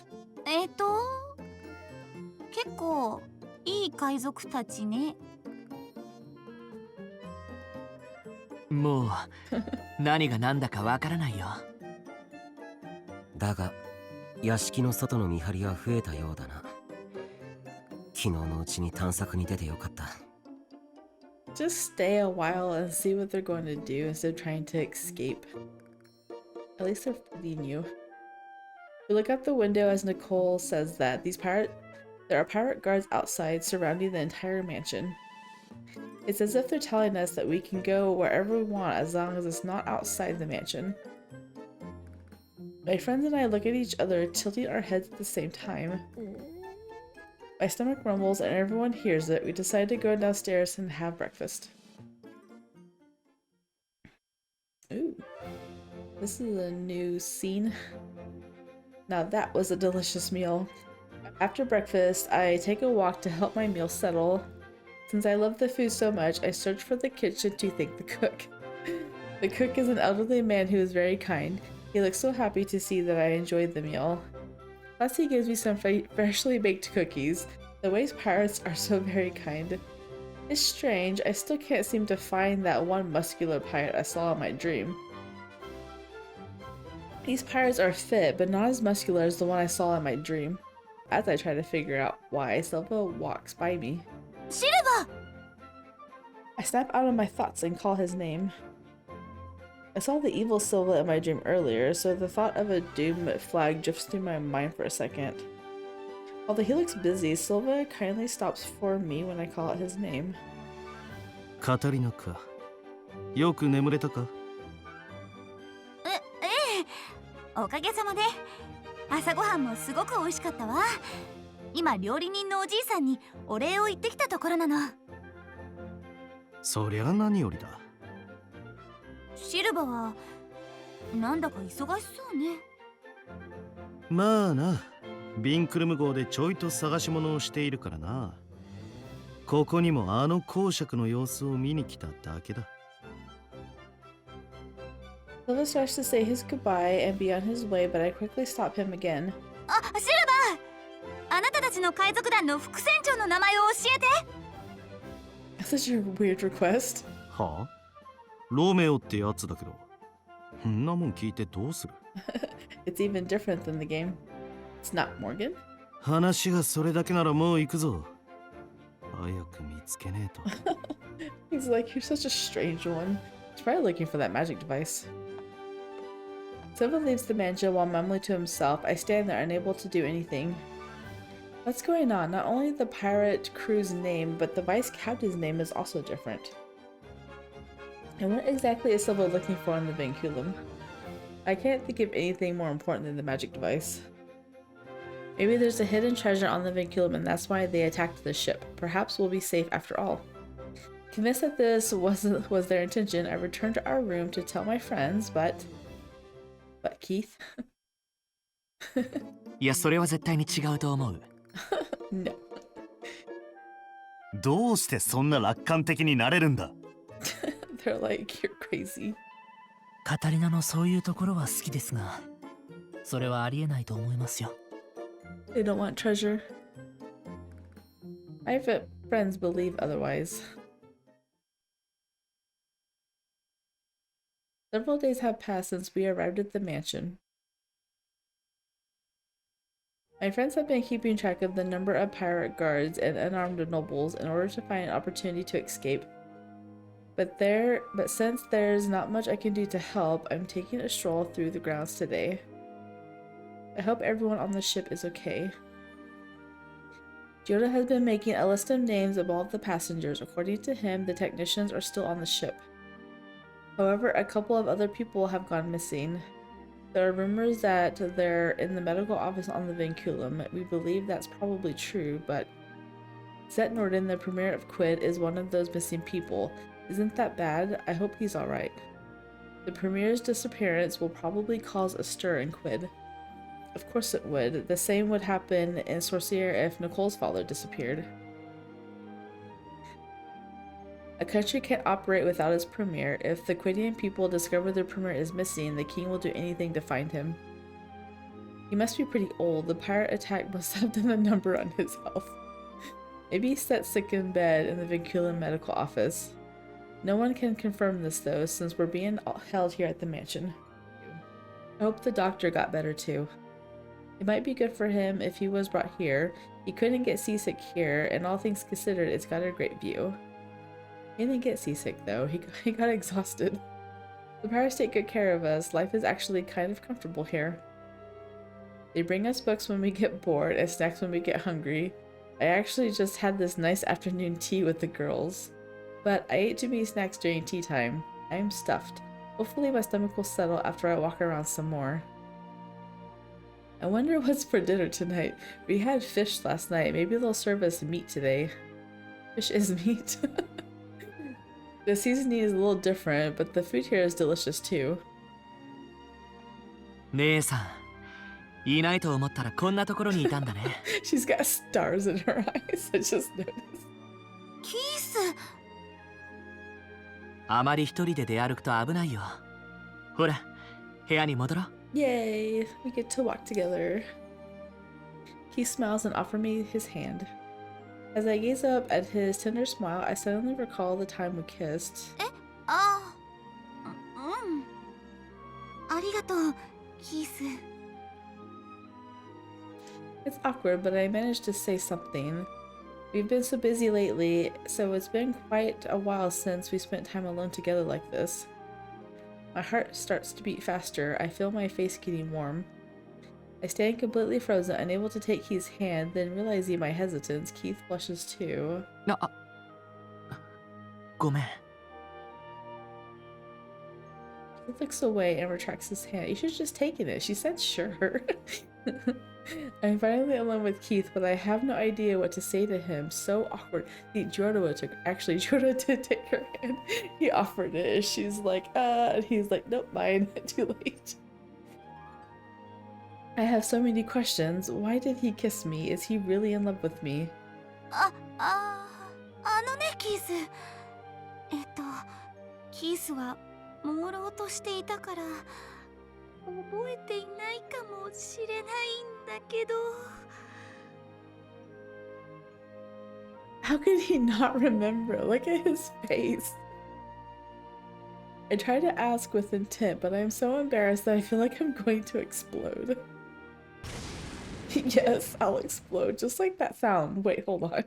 Speaker 8: 結構いい海賊たちね。
Speaker 5: もう何が何だかわからないよ。
Speaker 3: だが屋敷の外の見張りは増えたようだな。昨日のうちに探索に出てよかった。
Speaker 1: Just stay a while and see what they're going to do instead of trying to escape. At least they're feeding you. We look out the window as Nicole says that there are pirate guards outside surrounding the entire mansion. It's as if they're telling us that we can go wherever we want as long as it's not outside the mansion. My friends and I look at each other, tilting our heads at the same time. My stomach rumbles and everyone hears it. We decide to go downstairs and have breakfast. Ooh. This is a new scene. Now that was a delicious meal. After breakfast, I take a walk to help my meal settle. Since I love the food so much, I search for the kitchen to thank the cook. The cook is an elderly man who is very kind. He looks so happy to see that I enjoyed the meal. Plus he gives me some freshly baked cookies. The waste pirates are so very kind. It's strange, I still can't seem to find that one muscular pirate I saw in my dream. These pirates are fit, but not as muscular as the one I saw in my dream. As I try to figure out why, Silva walks by me.
Speaker 6: Silva!
Speaker 1: I snap out of my thoughts and call his name. I saw the evil Silva in my dream earlier, so the thought of a doom flag drifts through my mind for a second. Although he looks busy, Silva kindly stops for me when I call out his name.
Speaker 4: カタリナか。よく眠れたか？
Speaker 6: ええ、おかげさまで朝ごはんもすごく美味しかったわ。今料理人のおじいさんにお礼を言ってきたところなの。
Speaker 4: そりゃ何よりだ。
Speaker 6: シルバはなんだか忙しそうね。
Speaker 4: まあな、ビンクルム号でちょいと探し物をしているからな。ここにもあの公爵の様子を見に来ただけだ。
Speaker 1: Silva starts to say his goodbye and be on his way, but I quickly stop him again.
Speaker 6: あ、シルバー！あなたたちの海賊団の副船長の名前を教えて。
Speaker 1: Such a weird request.
Speaker 4: はあ？ロメオってやつだけど。そんなもん聞いてどうする？
Speaker 1: It's even different than the game. It's not Morgan?
Speaker 4: 話がそれだけならもう行くぞ。早く見つけねえと。
Speaker 1: He's like, you're such a strange one. He's probably looking for that magic device. Silva leaves the mansion while mumbling to himself. I stand there unable to do anything. What's going on? Not only the pirate crew's name, but the vice captain's name is also different. And what exactly is Silva looking for in the vinculum? I can't think of anything more important than the magic device. Maybe there's a hidden treasure on the vinculum and that's why they attacked the ship. Perhaps we'll be safe after all. Convinced that this was their intention, I returned to our room to tell my friends, but Keith?
Speaker 5: いや、それは絶対に違うと思う。
Speaker 1: No.
Speaker 10: どうしてそんな楽観的になれるんだ？
Speaker 1: They're like, you're crazy.
Speaker 7: カタリナのそういうところは好きですが、それはありえないと思いますよ。
Speaker 1: They don't want treasure. I have friends believe otherwise. Several days have passed since we arrived at the mansion. My friends have been keeping track of the number of pirate guards and unarmed nobles in order to find an opportunity to escape. But since there's not much I can do to help, I'm taking a stroll through the grounds today. I hope everyone on the ship is okay. Yoda has been making a list of names of all the passengers. According to him, the technicians are still on the ship. However, a couple of other people have gone missing. There are rumors that they're in the medical office on the vinculum. We believe that's probably true, but Zet Norden, the premier of Quid, is one of those missing people. Isn't that bad? I hope he's alright. The premier's disappearance will probably cause a stir in Quid. Of course it would. The same would happen in Sorcier if Nicole's father disappeared. A country can't operate without its premier. If the Quidian people discover their premier is missing, the king will do anything to find him. He must be pretty old. The pirate attack must have done a number on his health. Maybe he's set sick in bed in the Vinculum medical office. No one can confirm this though, since we're being held here at the mansion. I hope the doctor got better too. It might be good for him if he was brought here. He couldn't get seasick here, and all things considered, it's got a great view. He didn't get seasick though, he got exhausted. The pirates take good care of us. Life is actually kind of comfortable here. They bring us books when we get bored and snacks when we get hungry. I actually just had this nice afternoon tea with the girls. But I ate too many snacks during tea time. I am stuffed. Hopefully my stomach will settle after I walk around some more. I wonder what's for dinner tonight. We had fish last night. Maybe they'll serve us meat today. Fish is meat. The seasoning is a little different, but the food here is delicious too.
Speaker 5: 姉さん、いないと思ったらこんなところにいたんだね。
Speaker 1: She's got stars in her eyes. I just noticed.
Speaker 8: キース、
Speaker 5: あまり一人で出歩くと危ないよ。ほら、部屋に戻ろう。
Speaker 1: Yay! We get to walk together. He smiles and offers me his hand. As I gaze up at his tender smile, I suddenly recall the time we kissed.
Speaker 8: ありがとう、キース。
Speaker 1: It's awkward, but I managed to say something. We've been so busy lately, so it's been quite a while since we spent time alone together like this. My heart starts to beat faster. I feel my face getting warm. I stand completely frozen, unable to take Keith's hand, then realizing my hesitance, Keith blushes too.
Speaker 5: ごめん。
Speaker 1: He looks away and retracts his hand. You should have just taken it. She said sure. I'm finally alone with Keith, but I have no idea what to say to him. So awkward. Jordan did take her hand. He offered it. And she's like, and he's like, nope, mine. Too late. I have so many questions. Why did he kiss me? Is he really in love with me?
Speaker 8: キース。キースは朦朧としていたから覚えていないかもしれないんだけど。
Speaker 1: How could he not remember? Look at his face. I try to ask with intent, but I'm so embarrassed that I feel like I'm going to explode. Yes, I'll explode, just like that sound. Wait, hold on.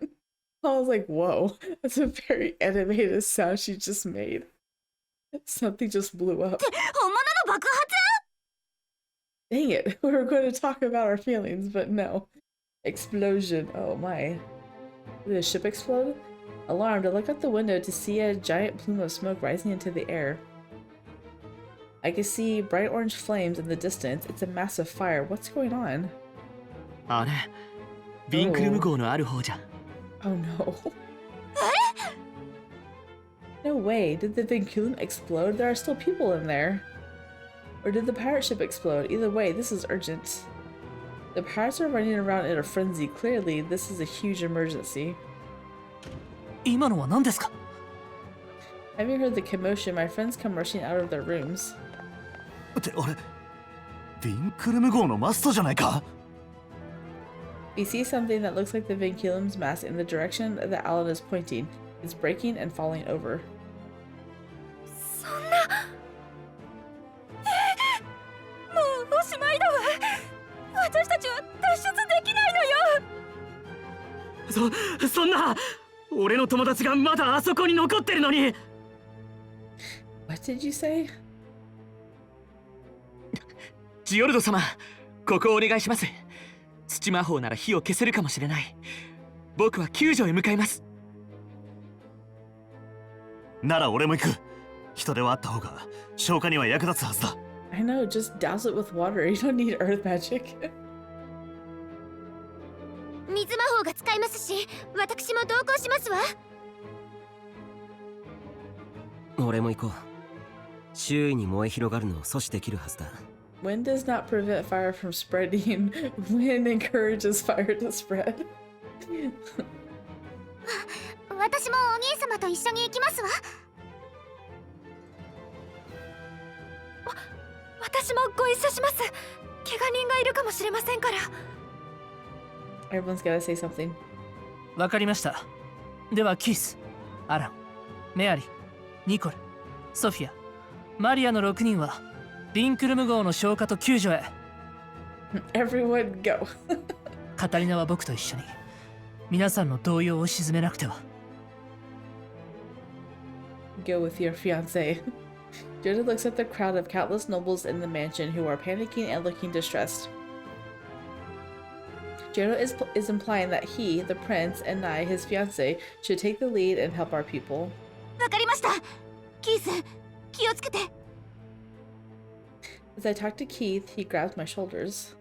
Speaker 1: I was like, whoa, that's a very animated sound she just made. Something just blew up.
Speaker 8: 本物の爆発？
Speaker 1: Dang it, we were going to talk about our feelings, but no. Explosion, oh my. Did the ship explode? Alarmed, I look out the window to see a giant plume of smoke rising into the air. I can see bright orange flames in the distance. It's a massive fire. What's going on?
Speaker 5: あれ、ビンクルム号のある方じゃ。
Speaker 1: Oh no. No way. Did the Vinculum explode? There are still people in there. Or did the pirate ship explode? Either way, this is urgent. The pirates are running around in a frenzy. Clearly, this is a huge emergency.
Speaker 7: 今のは何ですか？
Speaker 1: Having heard the commotion, my friends come rushing out of their rooms.
Speaker 10: ってあれ、ビンクルム号のマストじゃないか？
Speaker 1: We see something that looks like the Vinculum's mast in the direction that Alan is pointing. It's breaking and falling over.
Speaker 8: そんな。もうおしまいだわ。私たちは脱出できないのよ。
Speaker 5: そんな、俺の友達がまだあそこに残ってるのに。
Speaker 1: What did you say?
Speaker 5: ジオルド様、ここをお願いします。土魔法なら火を消せるかもしれない。僕は救助へ向かいます。
Speaker 10: なら俺も行く。人手はあった方が消火には役立つはずだ。
Speaker 1: I know, just douse it with water. You don't need earth magic.
Speaker 6: 水魔法が使えますし、私も同行しますわ。
Speaker 3: 俺も行こう。周囲に燃え広がるのを阻止できるはずだ。
Speaker 1: Wind does not prevent fire from spreading. Wind encourages fire to spread.
Speaker 6: 私もお兄様と一緒に行きますわ。私もご一緒します。怪我人がいるかもしれませんから。
Speaker 1: Everyone's gotta say something.
Speaker 7: わかりました。ではキース、アラン、メアリー、ニコル、ソフィア、マリアの6人はビンクルム号の消火と救助へ。
Speaker 1: Everyone go.
Speaker 7: カタリナは僕と一緒に皆さんの動揺を鎮めなくては。
Speaker 1: Go with your fiancé. Jada looks at the crowd of countless nobles in the mansion who are panicking and looking distressed. Jada is implying that he, the prince, and I, his fiancé, should take the lead and help our people.
Speaker 6: わかりました。キース、気をつけて。
Speaker 1: As I talk to Keith, he grabs my shoulders.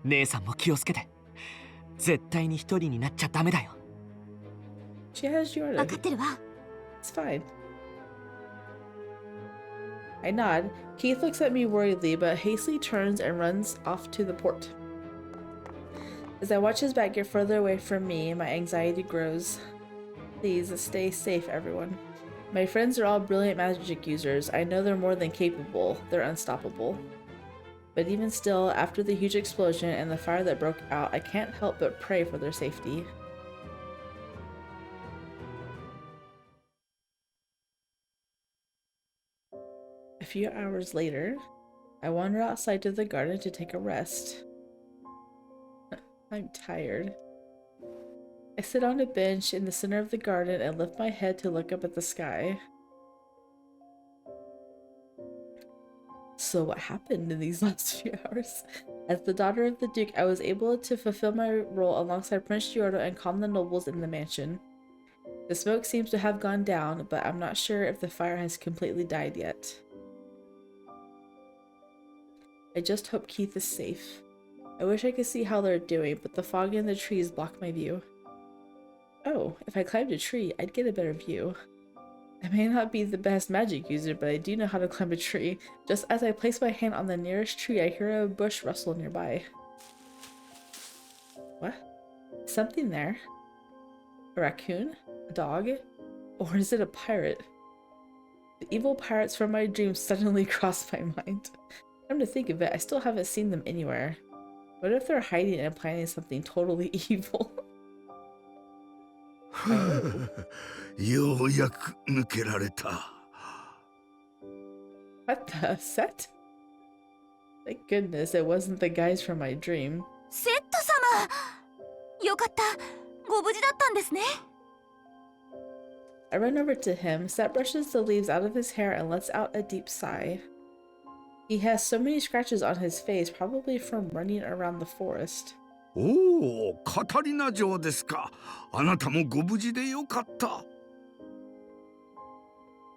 Speaker 5: 姉さんも気をつけて。絶対に一人になっちゃダメだよ。
Speaker 1: She has Jordan.
Speaker 6: わかってるわ。
Speaker 1: It's fine. I nod. Keith looks at me worriedly, but hastily turns and runs off to the port. As I watch his back get further away from me, my anxiety grows. Please stay safe, everyone. My friends are all brilliant magic users. I know they're more than capable. They're unstoppable. But even still, after the huge explosion and the fire that broke out, I can't help but pray for their safety. A few hours later, I wander outside to the garden to take a rest. I'm tired. I sit on a bench in the center of the garden and lift my head to look up at the sky. So what happened in these last few hours? As the daughter of the Duke, I was able to fulfill my role alongside Prince Giordo and calm the nobles in the mansion. The smoke seems to have gone down, but I'm not sure if the fire has completely died yet. I just hope Keith is safe. I wish I could see how they're doing, but the fog in the trees block my view. Oh, if I climbed a tree, I'd get a better view. I may not be the best magic user, but I do know how to climb a tree. Just as I place my hand on the nearest tree, I hear a bush rustle nearby. What? Something there? A raccoon? A dog? Or is it a pirate? The evil pirates from my dreams suddenly crossed my mind. Come to think of it, I still haven't seen them anywhere. What if they're hiding and planning something totally evil?
Speaker 11: ようやく抜けられた。
Speaker 1: What the set? Thank goodness it wasn't the guys from my dream.
Speaker 6: セット様、よかった。ご無事だったんですね。
Speaker 1: I run over to him. Set brushes the leaves out of his hair and lets out a deep sigh. He has so many scratches on his face, probably from running around the forest.
Speaker 11: おお、カタリナ嬢ですか。あなたもご無事でよかった。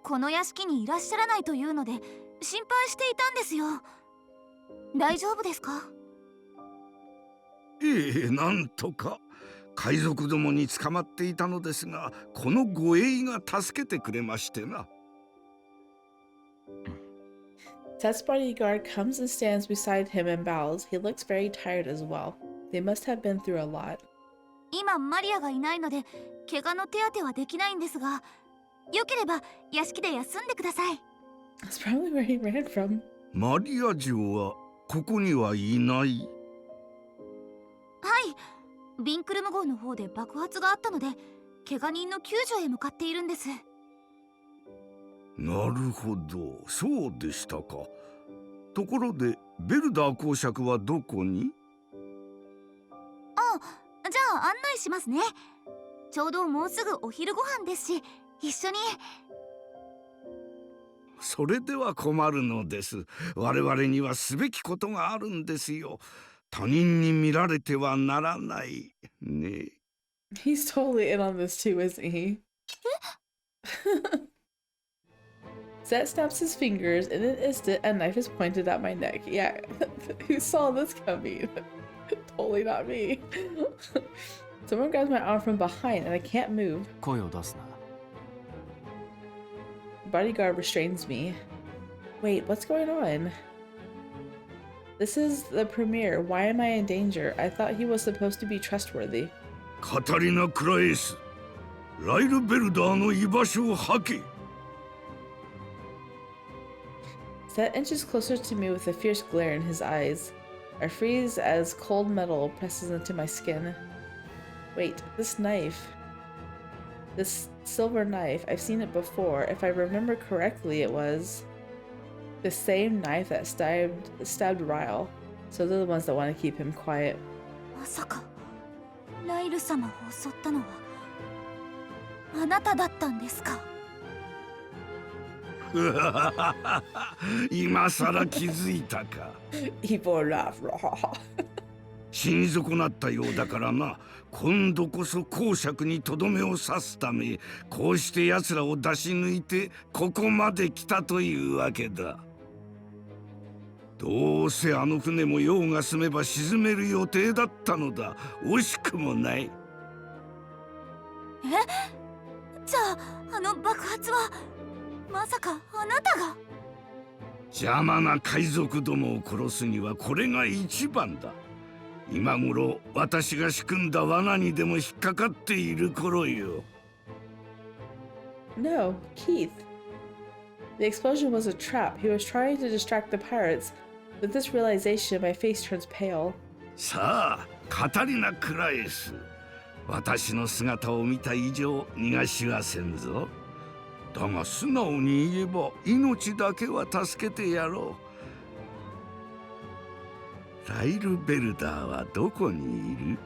Speaker 6: この屋敷にいらっしゃらないというので心配していたんですよ。大丈夫ですか？
Speaker 11: ええ、なんとか。海賊どもに捕まっていたのですが、この護衛が助けてくれましてな。
Speaker 1: Set's bodyguard comes and stands beside him and bows. He looks very tired as well. They must have been through a lot.
Speaker 6: 今マリアがいないので怪我の手当てはできないんですが、よければ屋敷で休んでください。
Speaker 1: That's probably where he ran from.
Speaker 11: マリア嬢はここにはいない。
Speaker 6: はい、ビンクルム号の方で爆発があったので怪我人の救助へ向かっているんです。
Speaker 11: なるほど、そうでしたか。ところでベルダー公爵はどこに？
Speaker 6: あ、じゃあ案内しますね。ちょうどもうすぐお昼ご飯ですし、一緒に。
Speaker 11: それでは困るのです。我々にはすべきことがあるんですよ。他人に見られてはならないね。
Speaker 1: He's totally in on this too, isn't he? Zet snaps his fingers. In an instant, a knife is pointed at my neck. Yeah, who saw this coming? Totally not me. Someone grabs my arm from behind and I can't move.
Speaker 5: 声を出すな。
Speaker 1: Bodyguard restrains me. Wait, what's going on? This is the premier. Why am I in danger? I thought he was supposed to be trustworthy.
Speaker 11: カタリナ・クラエス、ライルベルダーの居場所を吐け。
Speaker 1: Set inches closer to me with a fierce glare in his eyes. I freeze as cold metal presses into my skin. Wait, this knife. This silver knife, I've seen it before. If I remember correctly, it was... The same knife that stabbed Ryle. So they're the ones that want to keep him quiet.
Speaker 6: まさかライル様を襲ったのはあなただったんですか。
Speaker 11: 今さら気づいたか。
Speaker 1: Evil laugh.
Speaker 11: 死に損なったようだからな。今度こそ公爵にとどめを刺すため、こうして奴らを出し抜いてここまで来たというわけだ。どうせあの船も用が済めば沈める予定だったのだ。惜しくもない。
Speaker 6: え？じゃああの爆発はまさかあなたが？
Speaker 11: 邪魔な海賊どもを殺すにはこれが一番だ。今頃私が仕組んだ罠にでも引っかかっている頃よ。
Speaker 1: No, Keith. The explosion was a trap. He was trying to distract the pirates. With this realization, my face turns pale.
Speaker 11: さあ、カタリナ・クラエス。私の姿を見た以上逃がしはせんぞ。だが素直に言えば命だけは助けてやろう。ライル・ベルダーはどこにいる？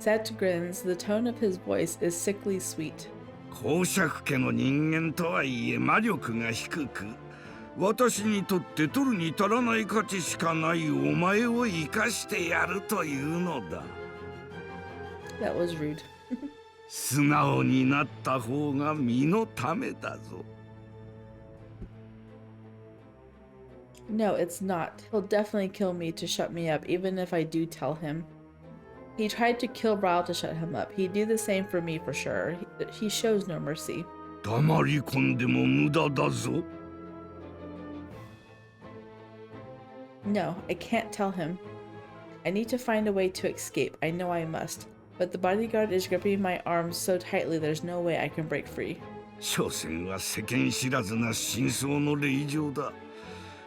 Speaker 1: Zet grins. The tone of his voice is sickly sweet.
Speaker 11: 公爵家の人間とはいえ魔力が低く、私にとって取るに足らない価値しかないお前を生かしてやるというのだ。
Speaker 1: That was rude.
Speaker 11: 素直になった方が身のためだぞ。
Speaker 1: No, it's not. He'll definitely kill me to shut me up, even if I do tell him. He tried to kill Ryle to shut him up. He'd do the same for me for sure. He shows no mercy.
Speaker 11: 黙り込んでも無駄だぞ。
Speaker 1: No, I can't tell him. I need to find a way to escape. I know I must. But the bodyguard is gripping my arms so tightly there's no way I can break free.
Speaker 11: 所詮は世間知らずな真相の令状だ。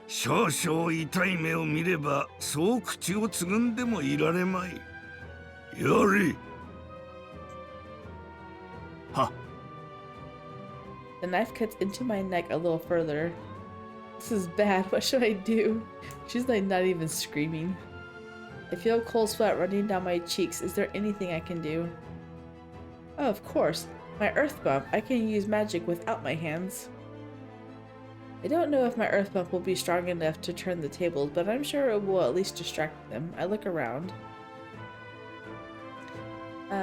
Speaker 11: 少々痛い目を見ればそう口をつぐんでもいられまい。やれ。
Speaker 5: は。
Speaker 1: The knife cuts into my neck a little further. This is bad. What should I do? She's like not even screaming. I feel cold sweat running down my cheeks. Is there anything I can do? Oh, of course. My earth bump. I can use magic without my hands. I don't know if my earth bump will be strong enough to turn the tables, but I'm sure it will at least distract them. I look around.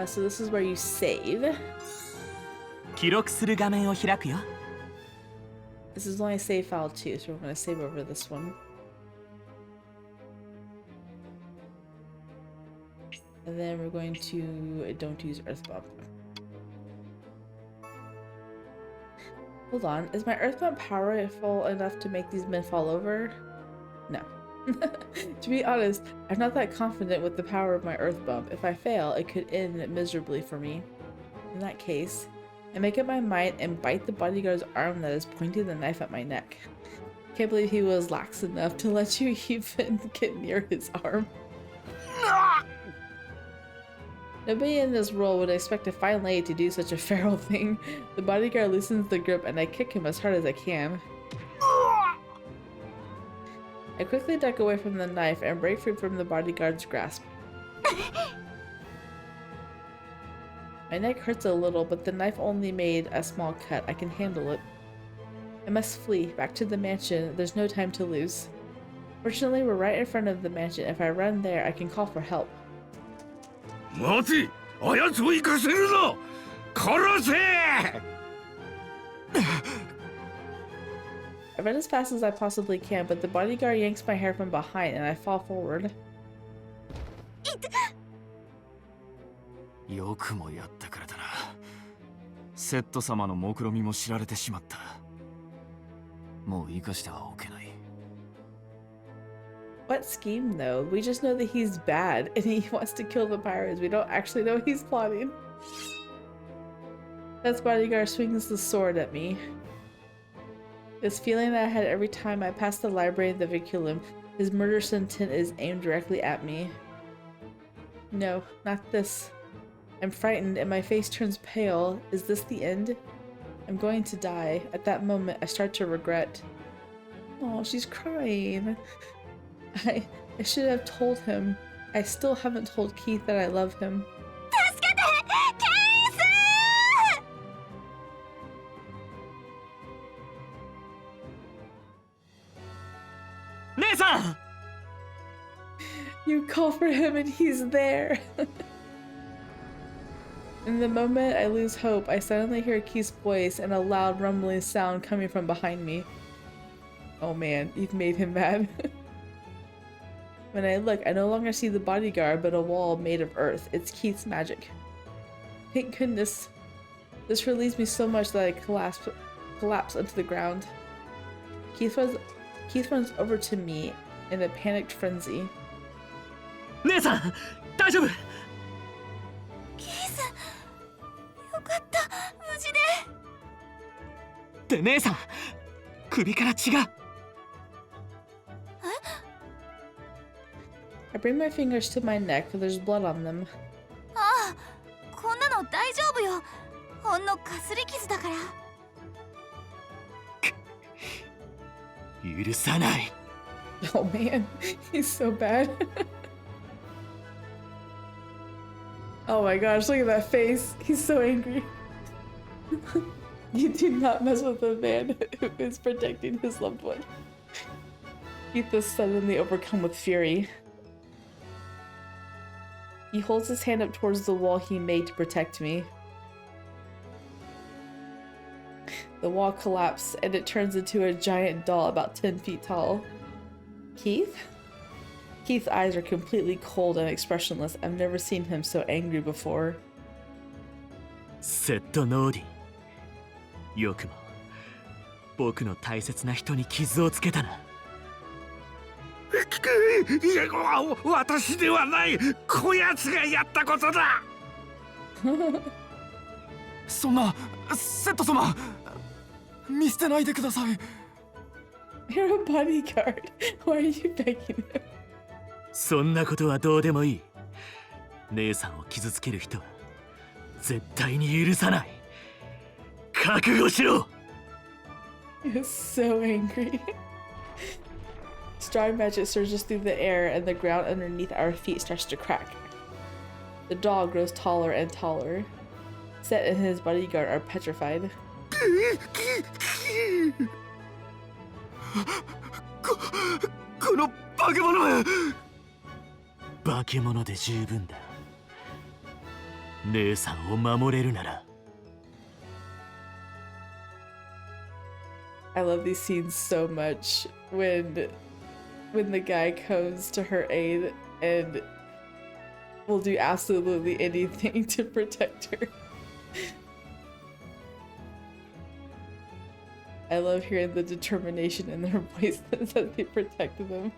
Speaker 1: So this is where you save.
Speaker 5: 記録する画面を開くよ。
Speaker 1: This is only a save file too, so we're going to save over this one. And then we're going to don't use earth bump. Hold on, is my earth bump powerful enough to make these men fall over? No. To be honest, I'm not that confident with the power of my earth bump. If I fail, it could end miserably for me. In that case, I make up my mind and bite the bodyguard's arm that is pointing the knife at my neck. Can't believe he was lax enough to let you even get near his arm. Nobody in this world would expect a fine lady to do such a feral thing. The bodyguard loosens the grip and I kick him as hard as I can. I quickly duck away from the knife and break free from the bodyguard's grasp. My neck hurts a little, but the knife only made a small cut. I can handle it. I must flee, back to the mansion. There's no time to lose. Fortunately, we're right in front of the mansion. If I run there, I can call for help.
Speaker 11: 待て、あやつを行かせるな。殺せ。
Speaker 1: I run as fast as I possibly can, but the bodyguard yanks my hair from behind and I fall forward.
Speaker 9: よくもやったからだな。セット様の目論見も知られてしまった。もう生かしてはおけない。
Speaker 1: What scheme though? We just know that he's bad and he wants to kill the pirates. We don't actually know he's plotting. That bodyguard swings the sword at me. This feeling that I had every time I passed the library and the vinculum, his murderous intent is aimed directly at me. No, not this. I'm frightened and my face turns pale. Is this the end? I'm going to die. At that moment, I start to regret. Oh, she's crying. I should have told him. I still haven't told Keith that I love him.
Speaker 6: 助けてケイス
Speaker 5: 姉さん
Speaker 1: You call for him and he's there. In the moment I lose hope, I suddenly hear Keith's voice and a loud rumbling sound coming from behind me. Oh man, you've made him mad. When I look, I no longer see the bodyguard, but a wall made of earth. It's Keith's magic. Thank goodness. This relieves me so much that I collapse onto the ground. Keith runs over to me in a panicked frenzy.
Speaker 5: 姉さん大丈夫
Speaker 6: キースよかった無事で
Speaker 5: って姉さん首から血が
Speaker 1: I bring my fingers to my neck, but there's blood on them.
Speaker 6: ああこんなの大丈夫よほんのかすり傷だから
Speaker 5: 許さない
Speaker 1: Oh man, he's so bad. Oh my gosh, look at that face. He's so angry. You do not mess with a man who is protecting his loved one. Keith is suddenly overcome with fury. He holds his hand up towards the wall he made to protect me. The wall collapses and it turns into a giant doll about 10 feet tall. Keith? Keith's eyes are completely cold and expressionless. I've never seen him so angry before.
Speaker 5: セットノーディよくも僕の大切な人に傷をつけたな。
Speaker 11: いや、私ではない。こやつがやったことだ。
Speaker 9: そんなセット様見捨てないでください。
Speaker 1: You're a bodyguard. Why are you begging him?
Speaker 5: そんなことはどうでもいい。姉さんを傷つける人は絶対に許さない。覚悟しろ。
Speaker 1: He is so angry. Strong magic surges through the air and the ground underneath our feet starts to crack. The dog grows taller and taller. Set and his bodyguard are petrified.
Speaker 5: この化け物は化け物で十分だ。姉さんを守れるなら。
Speaker 1: I love these scenes so much when the guy comes to her aid and will do absolutely anything to protect her. I love hearing the determination in their voices as they protect them.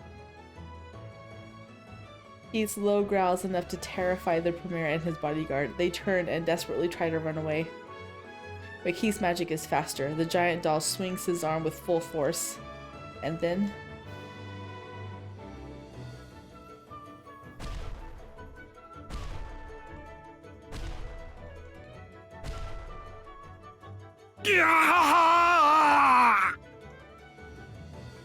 Speaker 1: Keith's low growls enough to terrify the premier and his bodyguard. They turn and desperately try to run away. But Keith's magic is faster. The giant doll swings his arm with full force. And then...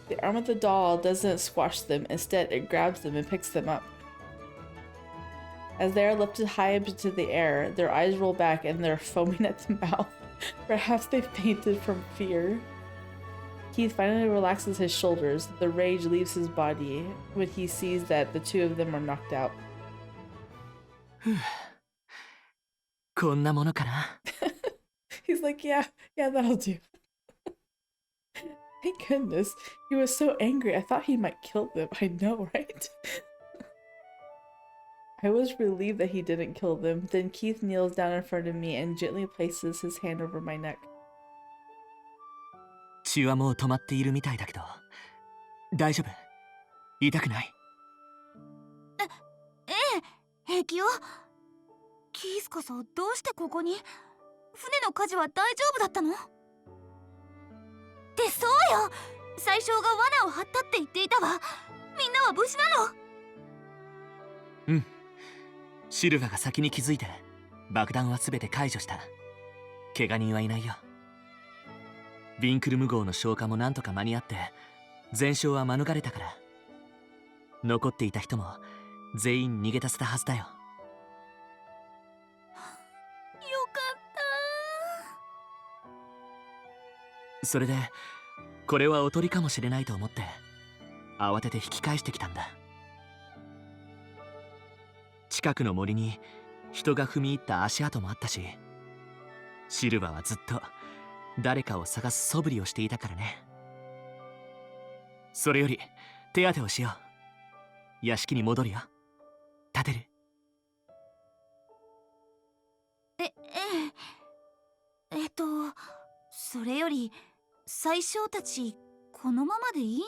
Speaker 1: The arm of the doll doesn't squash them. Instead, it grabs them and picks them up. As they are lifted high up into the air, their eyes roll back and they're foaming at the mouth. Perhaps they fainted from fear. Keith finally relaxes his shoulders. The rage leaves his body when he sees that the two of them are knocked out.
Speaker 5: こんなものかな。
Speaker 1: He's like, yeah, that'll do. Thank goodness. He was so angry. I thought he might kill them. I know, right? I was relieved that he didn't kill them. Then Keith kneels down in front of me and gently places his hand over my neck.
Speaker 5: 血はもう止まっているみたいだけど、大丈夫？痛くない？
Speaker 6: ええ、平気よ。キースこそどうしてここに？船の火事は大丈夫だったの？ってそうよ。最初が罠を張ったって言っていたわ。みんなは無事なの？
Speaker 5: うん。シルヴァが先に気づいて爆弾は全て解除した。怪我人はいないよ。ヴィンクルム号の消火もなんとか間に合って全焼は免れたから。残っていた人も全員逃げ出せたはずだよ。
Speaker 6: よかっ
Speaker 5: それでこれはおとりかもしれないと思って慌てて引き返してきたんだ。近くの森に人が踏み入った足跡もあったし、シルバはずっと誰かを探す素振りをしていたからね。それより手当てをしよう。屋敷に戻るよ。立てる？
Speaker 8: それより宰相たちこのままでいいの？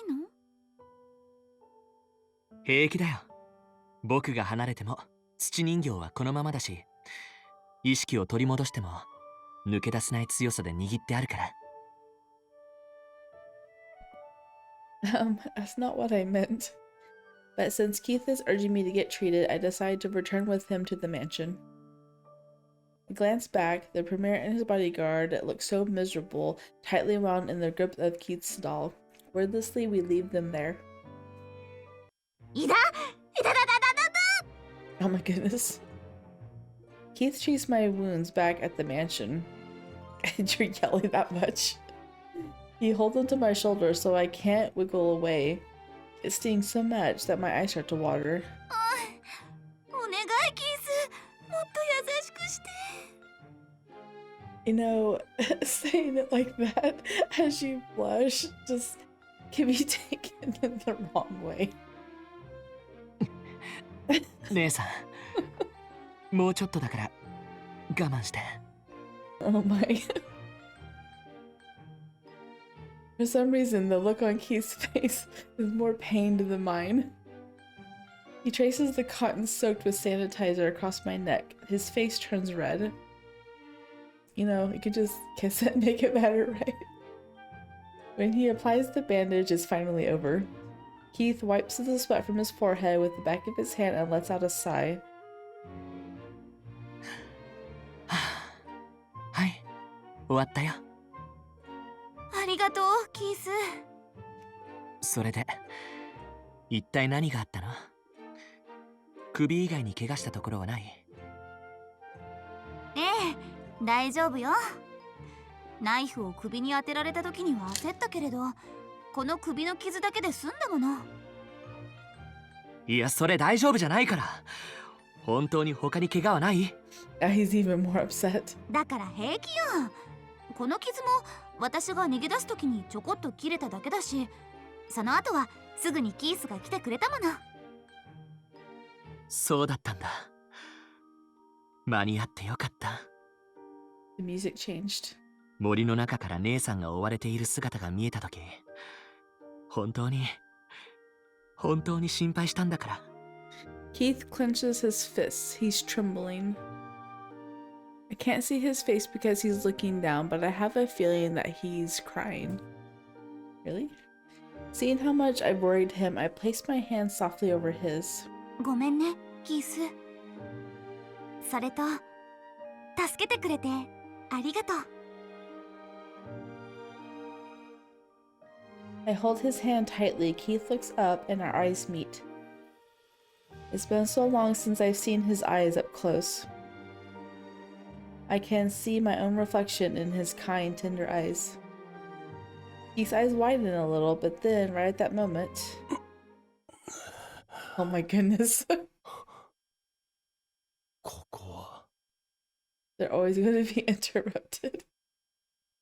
Speaker 5: 平気だよ。僕が離れても土人形はこのままだし、意識を取り戻しても抜け出せない強さで握ってあるから。
Speaker 1: That's not what I meant. But since Keith is urging me to get treated, I decide to return with him to the mansion. I glance back. The Premier and his bodyguard look so miserable, tightly wound in the grip of Keith's doll. Wordlessly, we leave them there. Oh my goodness. Keith treats my wounds back at the mansion. You're yelling that much. He holds onto my shoulder so I can't wiggle away. It stings so much that my eyes start to water. You know, saying it like that as you blush just can be taken in the wrong way.
Speaker 5: 姉さん、もうちょっとだから我慢して。
Speaker 1: Oh my. For some reason, the look on Keith's face is more pained than mine. He traces the cotton soaked with sanitizer across my neck. His face turns red. You know, you could just kiss it and make it better, right? When he applies the bandage, it's finally over. Keith wipes the sweat from his forehead with the back of his hand and lets out a sigh.
Speaker 5: はい、終わったよ。
Speaker 8: ありがとう、キース。
Speaker 5: それで、一体何があったの？首以外に怪我したところはない？
Speaker 8: ええ、大丈夫よ。ナイフを首に当てられた時には焦ったけれど、この首の傷だけで済んだもの。
Speaker 5: いや、それ大丈夫じゃないから。本当に他に怪我はない？
Speaker 1: He's even more upset.
Speaker 8: だから平気よ。この傷も私が逃げ出す時にちょこっと切れただけだし、その後はすぐにキースが来てくれたもの。
Speaker 5: そうだったんだ。間に合ってよかった。
Speaker 1: The music changed.
Speaker 5: 森の中から姉さんが追われている姿が見えた時、本当に心配したんだから。
Speaker 1: Keith clenches his fists. He's trembling. I can't see his face because he's looking down, but I have a feeling that he's crying. Really? Seeing how much I've worried him, I place my hand softly over his.
Speaker 8: ごめんね、キース。それと、助けてくれてありがとう。
Speaker 1: I hold his hand tightly. Keith looks up and our eyes meet. It's been so long since I've seen his eyes up close. I can see my own reflection in his kind, tender eyes. Keith's eyes widen a little, but then, right at that moment... Oh my goodness. They're always going to be interrupted.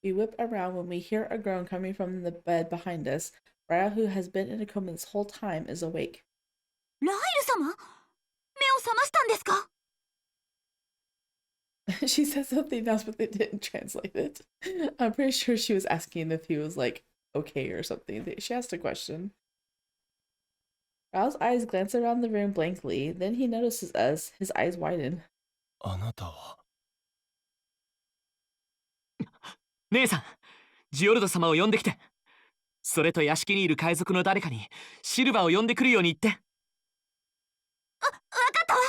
Speaker 1: We whip around when we hear a groan coming from the bed behind us. Ryle, who has been in a coma this whole time, is awake.
Speaker 8: ライル様、目を覚ましたんですか？
Speaker 1: She said something else, but they didn't translate it. I'm pretty sure she was asking if he was like okay or something. She asked a question. Ryle's eyes glance around the room blankly. Then he notices us. His eyes widen.
Speaker 9: あなたは。
Speaker 5: 姉さん、ジオルド様を呼んできて。それと屋敷にいる海賊の誰かにシルバーを呼んでくるように言って。
Speaker 8: わかったわ。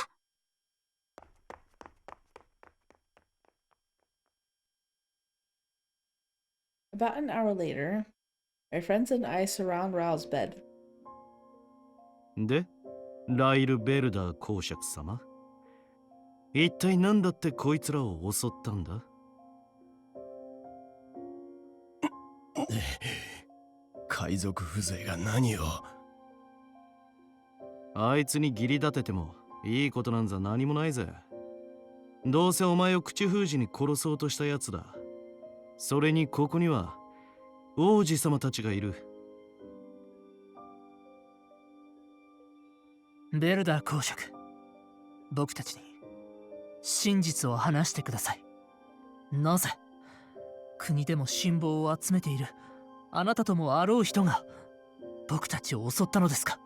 Speaker 1: About an hour later, My friends and I surround Ryle's bed.
Speaker 4: で、ライル・ベルダー公爵様、一体何だってこいつらを襲ったんだ？
Speaker 10: 海賊風情が何を。
Speaker 4: あいつに義理立ててもいいことなんざ何もないぜ。どうせお前を口封じに殺そうとしたやつだ。それにここには王子様たちがいる。
Speaker 7: ベルダー公爵、僕たちに真実を話してください。なぜ国でも辛抱を集めているあなたともあろう人が僕たちを襲ったのですか？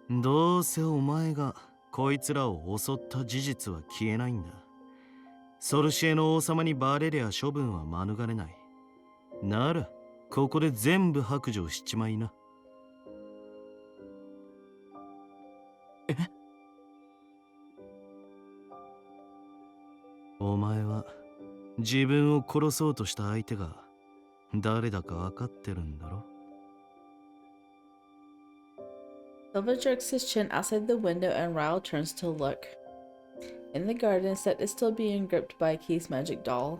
Speaker 4: どうせお前がこいつらを襲った事実は消えないんだ。ソルシエの王様にバレりゃ処分は免れない。ならここで全部白状しちまいな。お前は自分を殺そうとした相手が誰だか分かってるんだろ。
Speaker 1: Silva jerks his chin outside the window and Ryle turns to look. In the garden, Set is still being gripped by Keith's magic doll.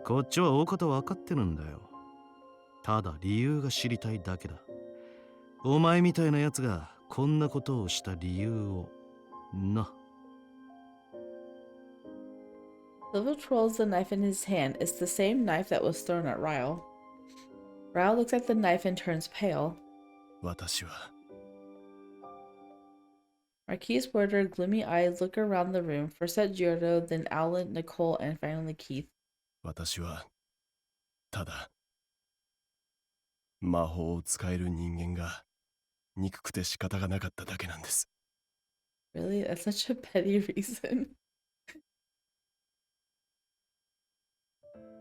Speaker 4: こっちは大方分かってるんだよ。ただ理由が知りたいだけだ。お前みたいなやつがこんなことをした理由をな。
Speaker 1: Silva twirls the knife in his hand. It's the same knife that was thrown at Ryle. Ryle looks at the knife and turns pale.
Speaker 10: 私は
Speaker 1: Marquise Porter, gloomy eyes, look around the room. First at Giorgio, then Alan, Nicole, and finally Keith.
Speaker 10: 私はただ魔法を使える人間が憎くて仕方がなかっただけなんです。
Speaker 1: Really? That's such a petty reason.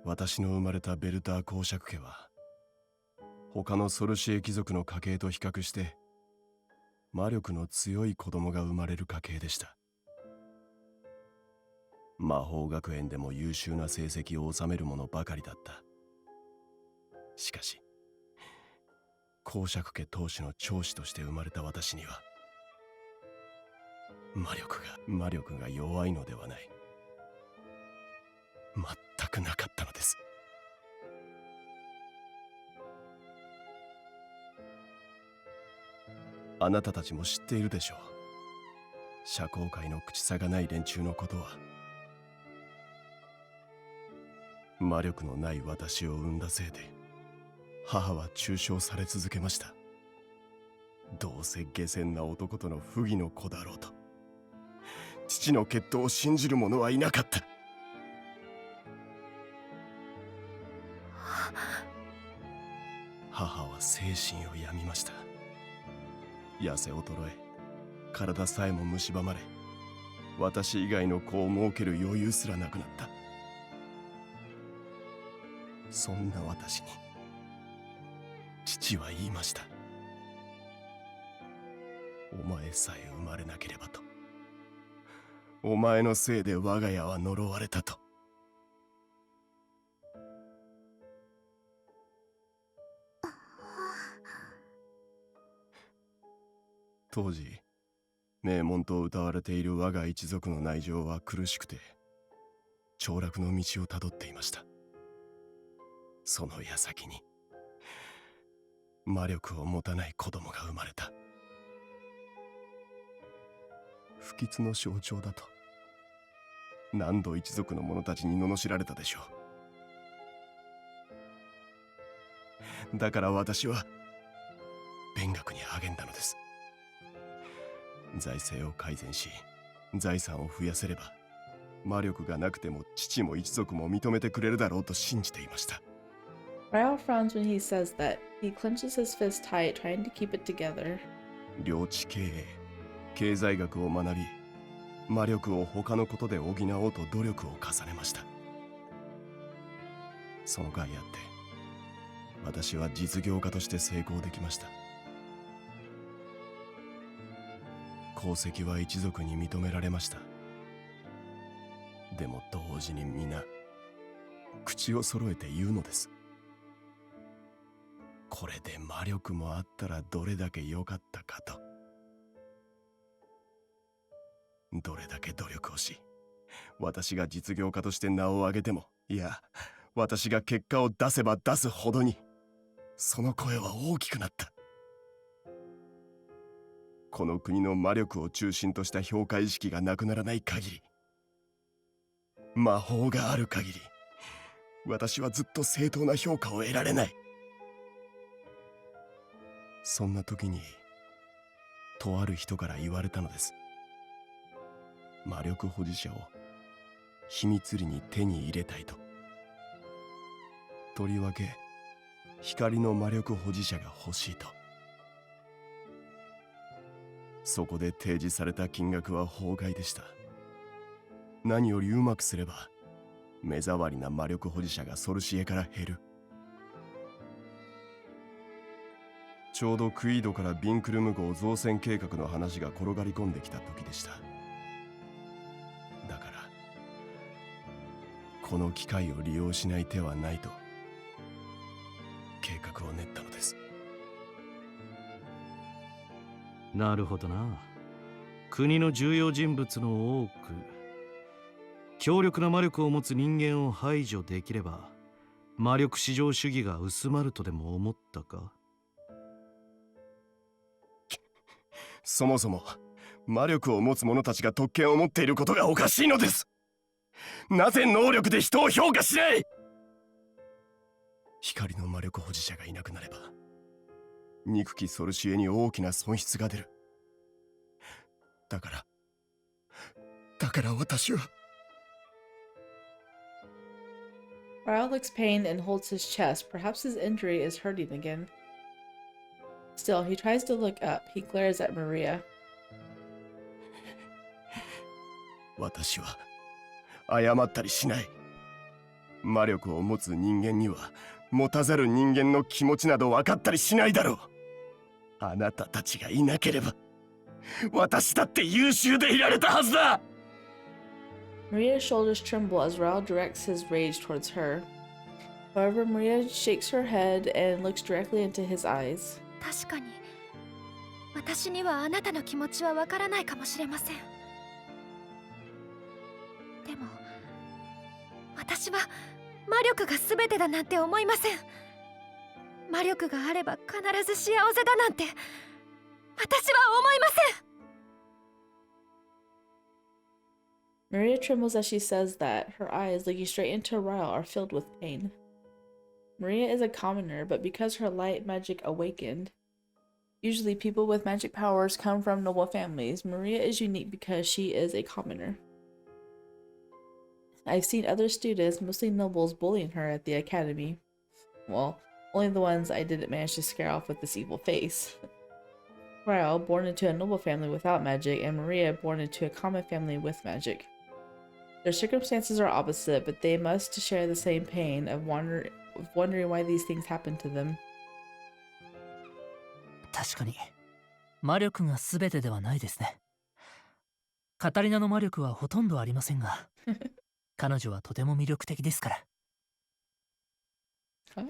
Speaker 10: 私の生まれたベルター公爵家は他のソルシエ貴族の家系と比較して魔力の強い子供が生まれる家系でした。魔法学園でも優秀な成績を収める者ばかりだった。しかし公爵家当主の長子として生まれた私には魔力が弱いのではない、全くなかったのです。あなたたちも知っているでしょう。社交界の口差がない連中のことは。魔力のない私を産んだせいで母は中傷され続けました。どうせ下賤な男との不義の子だろうと。父の血統を信じる者はいなかった。母は精神を病みました。痩せ衰え、体さえも蝕まれ、私以外の子を設ける余裕すらなくなった。そんな私に父は言いました。お前さえ生まれなければと。お前のせいで我が家は呪われたと。当時名門と謳われている我が一族の内情は苦しくて凋落の道をたどっていました。その矢先に魔力を持たない子供が生まれた。不吉の象徴だと何度一族の者たちに罵られたでしょう。だから私は勉学に励んだのです。財政を改善し財産を増やせれば魔力がなくても父も一族も認めてくれるだろうと信じていました。
Speaker 1: Ryle frowns when he says that. He clenches his fist tight, trying to keep it together.
Speaker 10: 領地経営、経済学を学び、魔力を他のことで補おうと努力を重ねました。その甲斐あって私は実業家として成功できました。功績は一族に認められました。でも同時に皆口を揃えて言うのです。これで魔力もあったらどれだけ良かったかと。どれだけ努力をし、私が実業家として名を上げても、いや、私が結果を出せば出すほどに、その声は大きくなった。この国の魔力を中心とした評価意識がなくならない限り、魔法がある限り、私はずっと正当な評価を得られない。そんな時に、とある人から言われたのです。魔力保持者を秘密裏に手に入れたいと。とりわけ、光の魔力保持者が欲しいと。そこで提示された金額は法外でした。何よりうまくすれば、目障りな魔力保持者がソルシエから減る。ちょうどクイードからビンクルム号造船計画の話が転がり込んできた時でした。だから、この機会を利用しない手はないと、計画を練ったのです。
Speaker 4: なるほどな。国の重要人物の多く、強力な魔力を持つ人間を排除できれば、魔力至上主義が薄まるとでも思ったか？
Speaker 10: そもそも魔力を持つ者たちが特権を持っていることがおかしいのです。なぜ能力で人を評価しない？光の魔力保持者がいなくなれば、憎きソルシエに大きな損失が出る。だから私は。
Speaker 1: Ryle looks pained and holds his chest. Perhaps his injury is hurting again. Still, he tries to look up. He glares at Maria.
Speaker 10: 私は謝ったりしない。魔力を持つ人間には持たざる人間の気持ちなど分かったりしないだろう。あなたたちがいなければ私だって優秀でいられたはずだ。
Speaker 1: Maria's shoulders tremble as Ryle directs his rage towards her. However, Maria shakes her head and looks directly into his eyes.
Speaker 6: 確かに私にはあなたの気持ちはわからないかもしれません。でも私は魔力が全てだなんて思いません。魔力があれば必ず幸せだなんて私は思いません。
Speaker 1: Maria trembles as she says that. Her eyes, looking straight into Ryle, are filled with pain. Maria is a commoner, but because her light magic awakened, usually people with magic powers come from noble families. Maria is unique because she is a commoner. I've seen other students, mostly nobles, bullying her at the academy. Well, only the ones I didn't manage to scare off with this evil face. Ryle, born into a noble family without magic, and Maria, born into a common family with magic. Their circumstances are opposite, but they must share the same pain of wondering why these things happen to them.
Speaker 7: 確かに魔力が全てではないですね。カタリナの魔力はほとんどありませんが、彼女はとても魅力的ですから。
Speaker 1: Huh?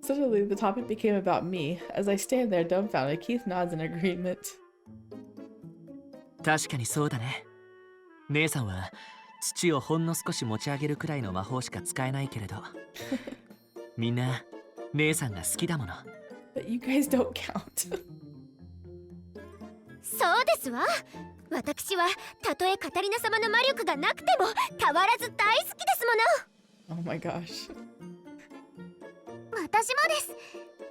Speaker 1: Suddenly, the topic became about me. As I stand there dumbfounded, Keith nods in agreement.
Speaker 5: 確かにそうだね。姉さんは土をほんの少し持ち上げるくらいの魔法しか使えないけれど、みんな姉さんが好きだもの。
Speaker 1: But you guys don't count.
Speaker 6: そうですわ。私はたとえカタリナ様の魔力がなくても変わらず大好きですもの。
Speaker 1: Oh my gosh.
Speaker 6: 私もです。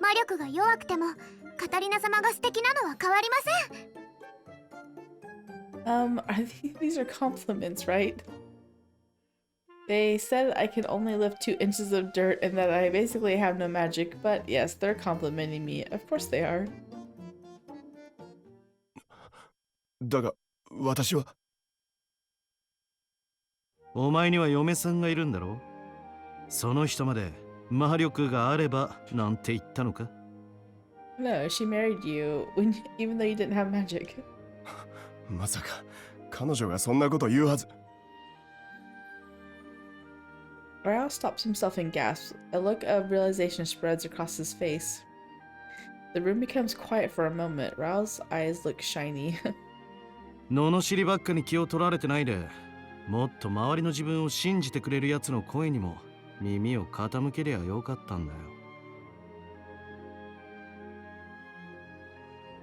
Speaker 6: 魔力が弱くてもカタリナ様が素敵なのは変わりません。
Speaker 1: These are compliments, right? They said I can only lift 2 inches of dirt and that I basically have no magic, but yes, they're complimenting me. Of course they are.
Speaker 10: だが私は。
Speaker 4: お前には嫁さんがいるんだろ？その人まで魔力があればなんて言ったのか？
Speaker 1: No, she married you even though you didn't have magic.
Speaker 10: まさか彼女がそんなこと言うはず。
Speaker 1: Ryle stops himself and gasps. A look of realization spreads across his face. The room becomes quiet for a moment. Ryle's eyes look shiny.
Speaker 4: 罵りばっかに気を取られてないで、もっと周りの自分を信じてくれるやつの声にも耳を傾けりゃよかったんだよ。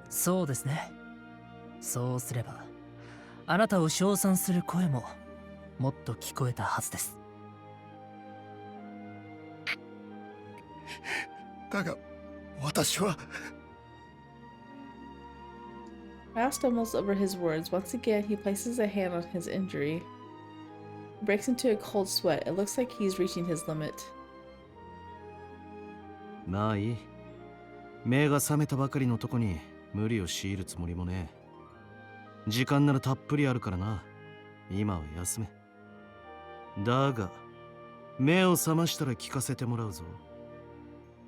Speaker 7: そうですね。そうすればあなたを称賛する声ももっと聞こえたはずです。
Speaker 10: だが私は
Speaker 1: Ryle stumbles over his words. Once again, he places a hand on his injury. He breaks into a cold sweat. It looks like he's reaching his limit.
Speaker 4: まあいい。目が覚めたばかりのとこに無理を強いるつもりもねえ。時間ならたっぷりあるからな。今は休め。だが、目を覚ましたら聞かせてもらうぞ。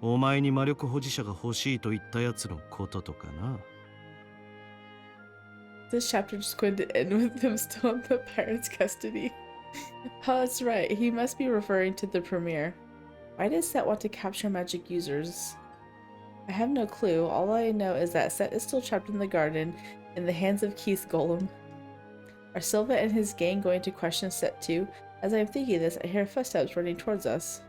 Speaker 4: お前に魔力保持者が欲しいと言ったやつのこととかな。
Speaker 1: This chapter is going to end with him still in the pirate's custody. Oh, that's right. He must be referring to the premiere. Why does Set want to capture magic users? I have no clue. All I know is that Set is still trapped in the garden in the hands of Keith's golem. Are Silva and his gang going to question Set too? As I am thinking this, I hear footsteps running towards us.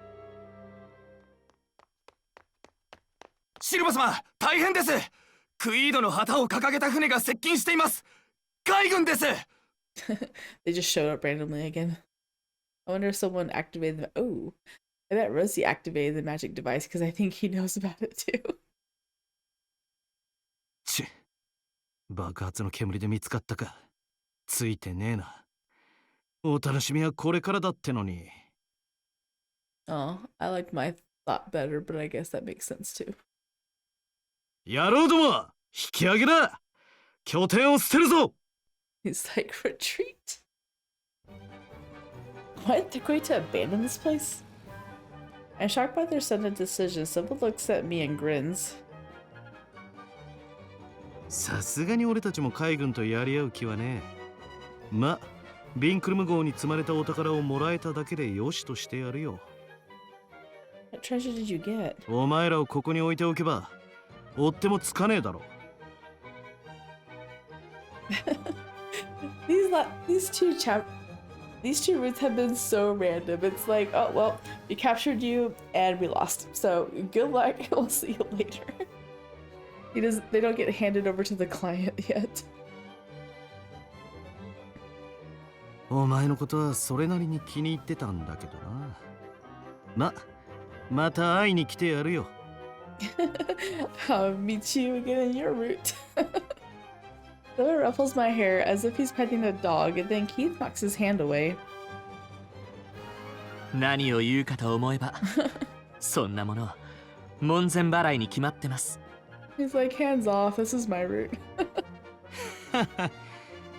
Speaker 2: シルバ様、大変です。クイードの旗を掲げた船が接近しています。海軍です。
Speaker 1: They just showed up randomly again. I wonder if someone activated the— oh, I bet Rosie activated the magic device because I think he knows about it too.
Speaker 4: ち、爆発の煙で見つかったか。ついてねえな。お楽しみはこれからだってのに。
Speaker 1: Oh, I liked my thought better, but I guess that makes sense too.
Speaker 4: 野郎ども、引き上げだ。拠点を捨てるぞ。
Speaker 1: He's like, retreat. What? They're going to abandon this place? I'm shocked by their sudden decision. Someone looks at me and grins.
Speaker 4: さすがに俺たちも海軍とやり合う気はねえ。ま、ビンクルム号に積まれたお宝をもらえただけでよしとしてやるよ。
Speaker 1: What treasure did you get?
Speaker 4: お前らをここに置いておけば、追ってもつかねえだろ。
Speaker 1: These two routes have been so random. It's like, oh well, we captured you and we lost. So good luck. We'll see you later. They don't get handed over to the client yet.
Speaker 4: お前のことはそれなりに気に入ってたんだけどな。また会いに来てやるよ。
Speaker 1: I'll meet you again in your route. Thor ruffles my hair as if he's petting a dog, and then Keith knocks his hand away.
Speaker 5: 何を言うかと思えばそんなもの門前払いに決まってます。
Speaker 1: He's like, hands off, this is my route.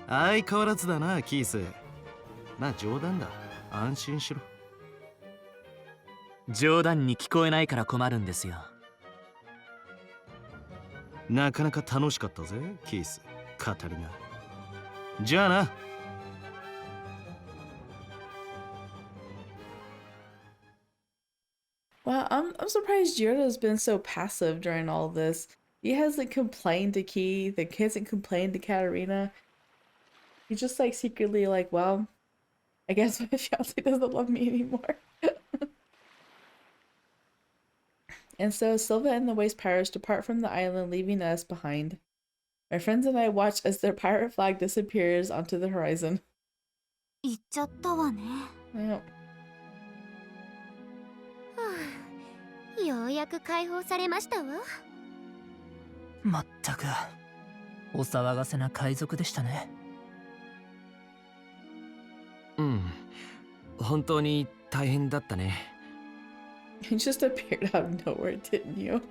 Speaker 4: 相変わらずだな、キース。まあ冗談だ。安心しろ。
Speaker 5: 冗談に聞こえないから困るんですよ。
Speaker 4: なかなか楽しかったぜ、キース、カタリナ。じゃあな。
Speaker 1: Wow, I'm surprised Giordo's been so passive during all this. He hasn't complained to Keith, he hasn't complained to Catarina. He's just like secretly like, well, I guess my fiance doesn't love me anymore. And so Silva and the Waste Pirates depart from the island, leaving us behind. My friends and I watch as their pirate flag disappears onto the horizon.
Speaker 6: 行っちゃったわね。
Speaker 1: Yep.
Speaker 6: ようやく解放されましたわ。
Speaker 7: まったくお騒がせな海賊でしたね。
Speaker 3: うん、本当に大変だったね。
Speaker 1: He just appeared out of nowhere, didn't you?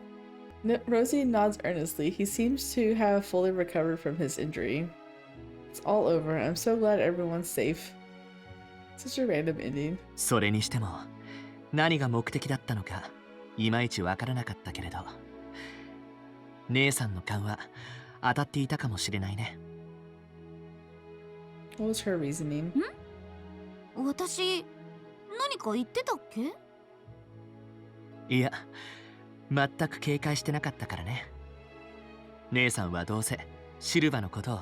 Speaker 1: Rosie nods earnestly. He seems to have fully recovered from his injury. It's all over. I'm so glad everyone's safe. Such a random ending.
Speaker 5: それにしても何が目的だったのかいまいちわからなかったけれど、姉さんの勘は当たっていたかもしれないね。
Speaker 1: What was her reasoning?
Speaker 6: 私
Speaker 8: 何か言ってたっけ？
Speaker 5: いや、全く警戒してなかったからね。姉さんはどうせシルバのことを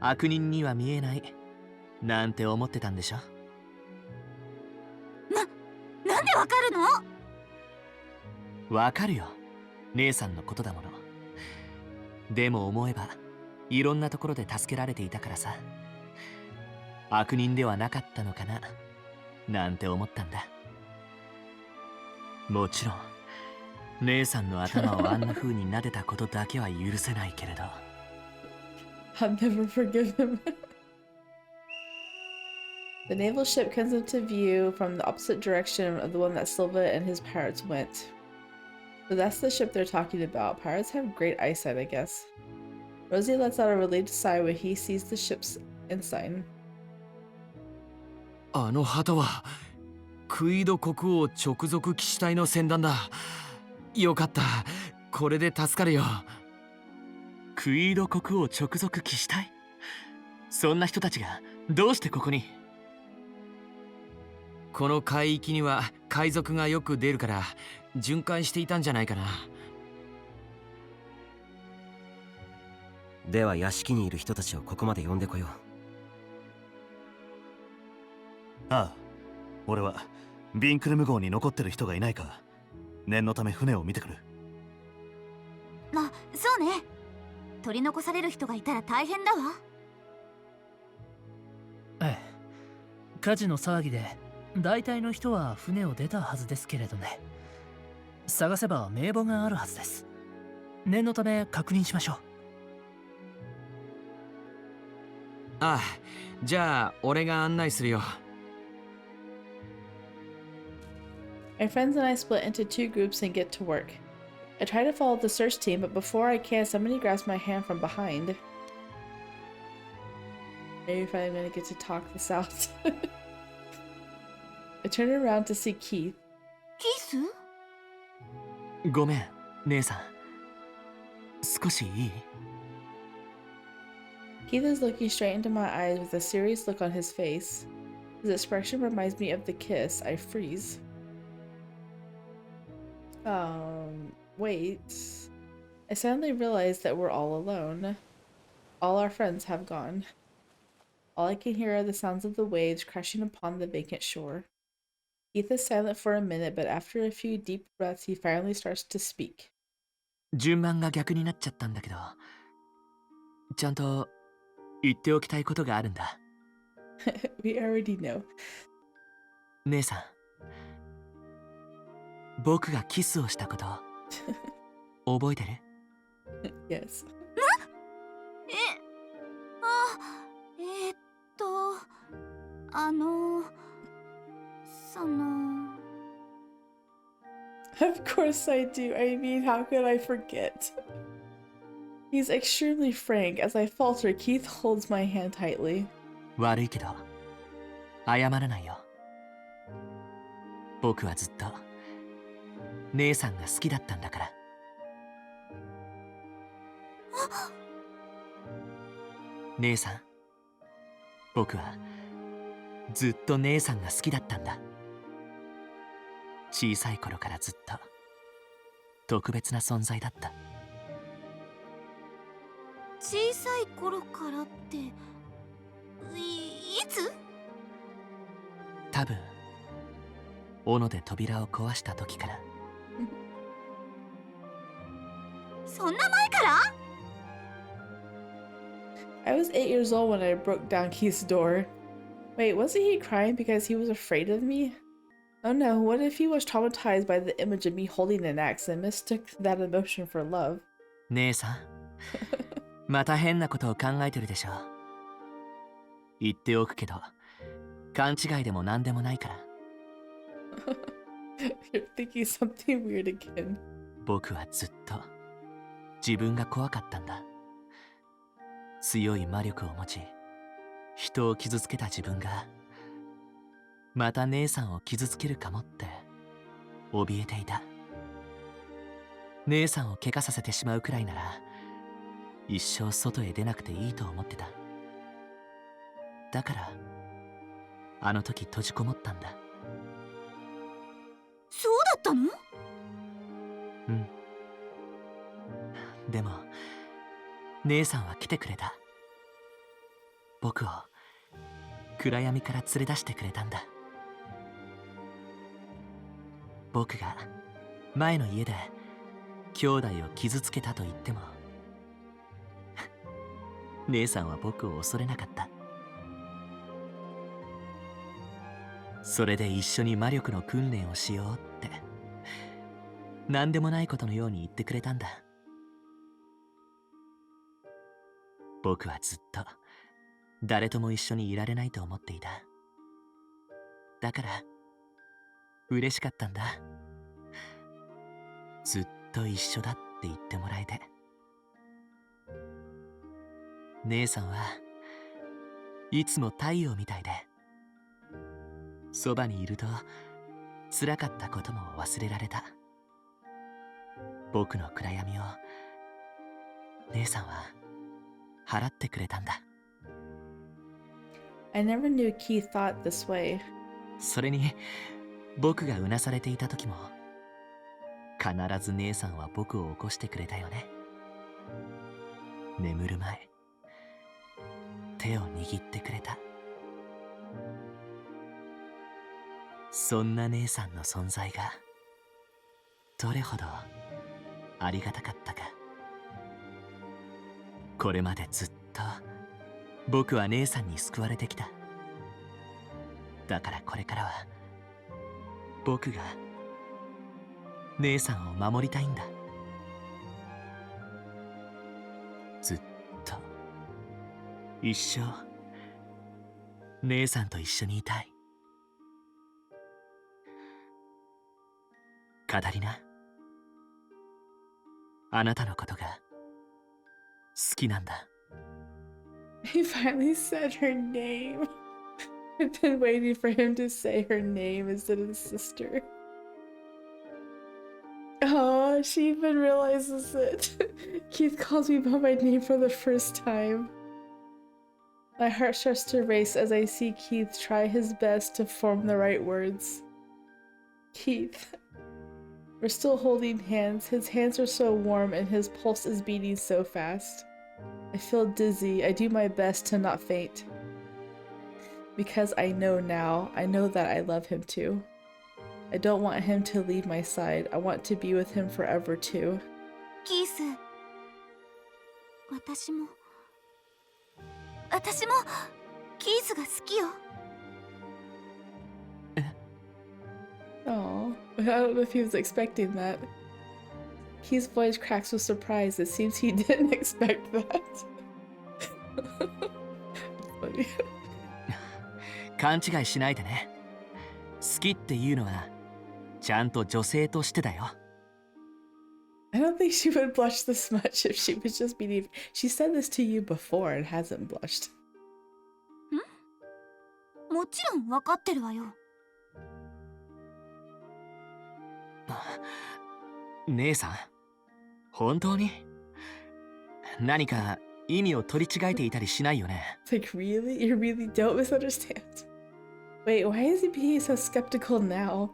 Speaker 5: 悪人には見えないなんて思ってたんでしょ。
Speaker 8: なんでわかるの？
Speaker 5: わかるよ、姉さんのことだもの。でも思えばいろんなところで助けられていたからさ、悪人ではなかったのかななんて思ったんだ。もちろん姉さんの頭をあんな風に撫でたことだけは許せないけれど。
Speaker 1: I'll never forgive him. The naval ship comes into view from the opposite direction of the one that Silva and his pirates went. So that's the ship they're talking about. Pirates have great eyesight, I guess. Rosie lets out a relieved sigh when he sees the ship's ensign.
Speaker 9: あの旗はクイド国王直属騎士隊の船団だ。よかった、これで助かるよ。
Speaker 5: クイード国王直属騎士隊？そんな人たちがどうしてここに？
Speaker 9: この海域には海賊がよく出るから巡回していたんじゃないかな。
Speaker 3: では屋敷にいる人たちをここまで呼んでこよう。
Speaker 12: ああ、俺はビンクルム号に残ってる人がいないか念のため船を見てくる。
Speaker 8: あ、そうね。取り残される人がいたら大変だわ。
Speaker 7: ええ、火事の騒ぎで大体の人は船を出たはずですけれどね。探せば名簿があるはずです。念のため確認しましょう。
Speaker 9: ああ、じゃあ俺が案内するよ。
Speaker 1: My friends and I split into 2 groups and get to work. I try to follow the search team, but before I can, somebody grabs my hand from behind. Maybe if I'm gonna get to talk this out. I turn around to see Keith.
Speaker 8: キース？
Speaker 5: ごめん、姉さん。少しいい？
Speaker 1: Keith is looking straight into my eyes with a serious look on his face. His expression reminds me of the kiss. I freeze. Wait. I suddenly realize that we're all alone. All our friends have gone. All I can hear are the sounds of the waves crashing upon the vacant shore. Keith is silent for a minute, but after a few deep breaths, he finally starts to speak.
Speaker 5: 順番が逆になっちゃったんだけど、ちゃんと言っておきたいことがあるんだ。
Speaker 1: We already know.
Speaker 5: 姉さん、僕がキスをしたこと覚えてる？
Speaker 1: Yes.
Speaker 8: その
Speaker 1: Of course I do. I mean, how could I forget? He's extremely frank. As I falter, Keith holds my hand tightly.
Speaker 5: 悪いけど謝らないよ。僕はずっと姉さんが好きだったんだから。姉さん、僕はずっと姉さんが好きだったんだ。小さい頃からずっと特別な存在だった。
Speaker 8: 小さい頃からって、いつ？
Speaker 5: 多分斧で扉を壊した時から。
Speaker 8: そんな前から？
Speaker 1: I was 8 years old when I broke down Keith's door. Wait, wasn't he crying because he was afraid of me? Oh no, what if he was traumatized by the image of me holding an axe and mistook that emotion for love?
Speaker 5: 姉さん、また変なことを考えてるでしょ。言っておくけど、勘違いでも何でもないから。
Speaker 1: You're thinking something weird again.
Speaker 5: 僕はずっと自分が怖かったんだ。強い魔力を持ち、人を傷つけた自分がまた姉さんを傷つけるかもって怯えていた。姉さんを怪我させてしまうくらいなら一生外へ出なくていいと思ってた。だからあの時閉じこもったんだ。
Speaker 8: ったの？
Speaker 5: うん。でも姉さんは来てくれた。僕を暗闇から連れ出してくれたんだ。僕が前の家で兄弟を傷つけたと言っても姉さんは僕を恐れなかった。それで一緒に魔力の訓練をしようって何でもないことのように言ってくれたんだ。僕はずっと誰とも一緒にいられないと思っていた。だから嬉しかったんだ。ずっと一緒だって言ってもらえて。姉さんはいつも太陽みたいで、そばにいると辛かったことも忘れられた。僕の暗闇を姉さんは払ってくれたんだ。
Speaker 1: I never knew Keith thought this way.
Speaker 5: それに僕がうなされていた時も必ず姉さんは僕を起こしてくれたよね。眠る前手を握ってくれた。そんな姉さんの存在がどれほどありがたかったか。これまでずっと僕は姉さんに救われてきた。だからこれからは僕が姉さんを守りたいんだ。ずっと一生姉さんと一緒にいたい。カタリナ、あなたのことが好きなんだ。
Speaker 1: He finally said her name. I've been waiting for him to say her name instead of his sister. Oh, she even realizes it. Keith calls me by my name for the first time. My heart starts to race as I see Keith try his best to form the right words. Keith. We're still holding hands. His hands are so warm and his pulse is beating so fast. I feel dizzy. I do my best to not faint. Because I know now, I know that I love him too. I don't want him to leave my side. I want to be with him forever too.
Speaker 6: キース、私もキースが好きよ。
Speaker 1: Oh, I don't know if he was expecting that. Keith's voice cracks with surprise. It seems he didn't expect that. Funny.
Speaker 5: 勘違いしないでね。好きっていうのはちゃんと女性としてだよ。
Speaker 1: I don't think she would blush this much if she was just being. She said this to you before and hasn't blushed.
Speaker 6: もちろん分かってるわよ。
Speaker 5: 姉さん、本当に何か意味を取り違えていたりしないよね。
Speaker 1: It's like, really? You really don't misunderstand? Wait, why is he being so skeptical now?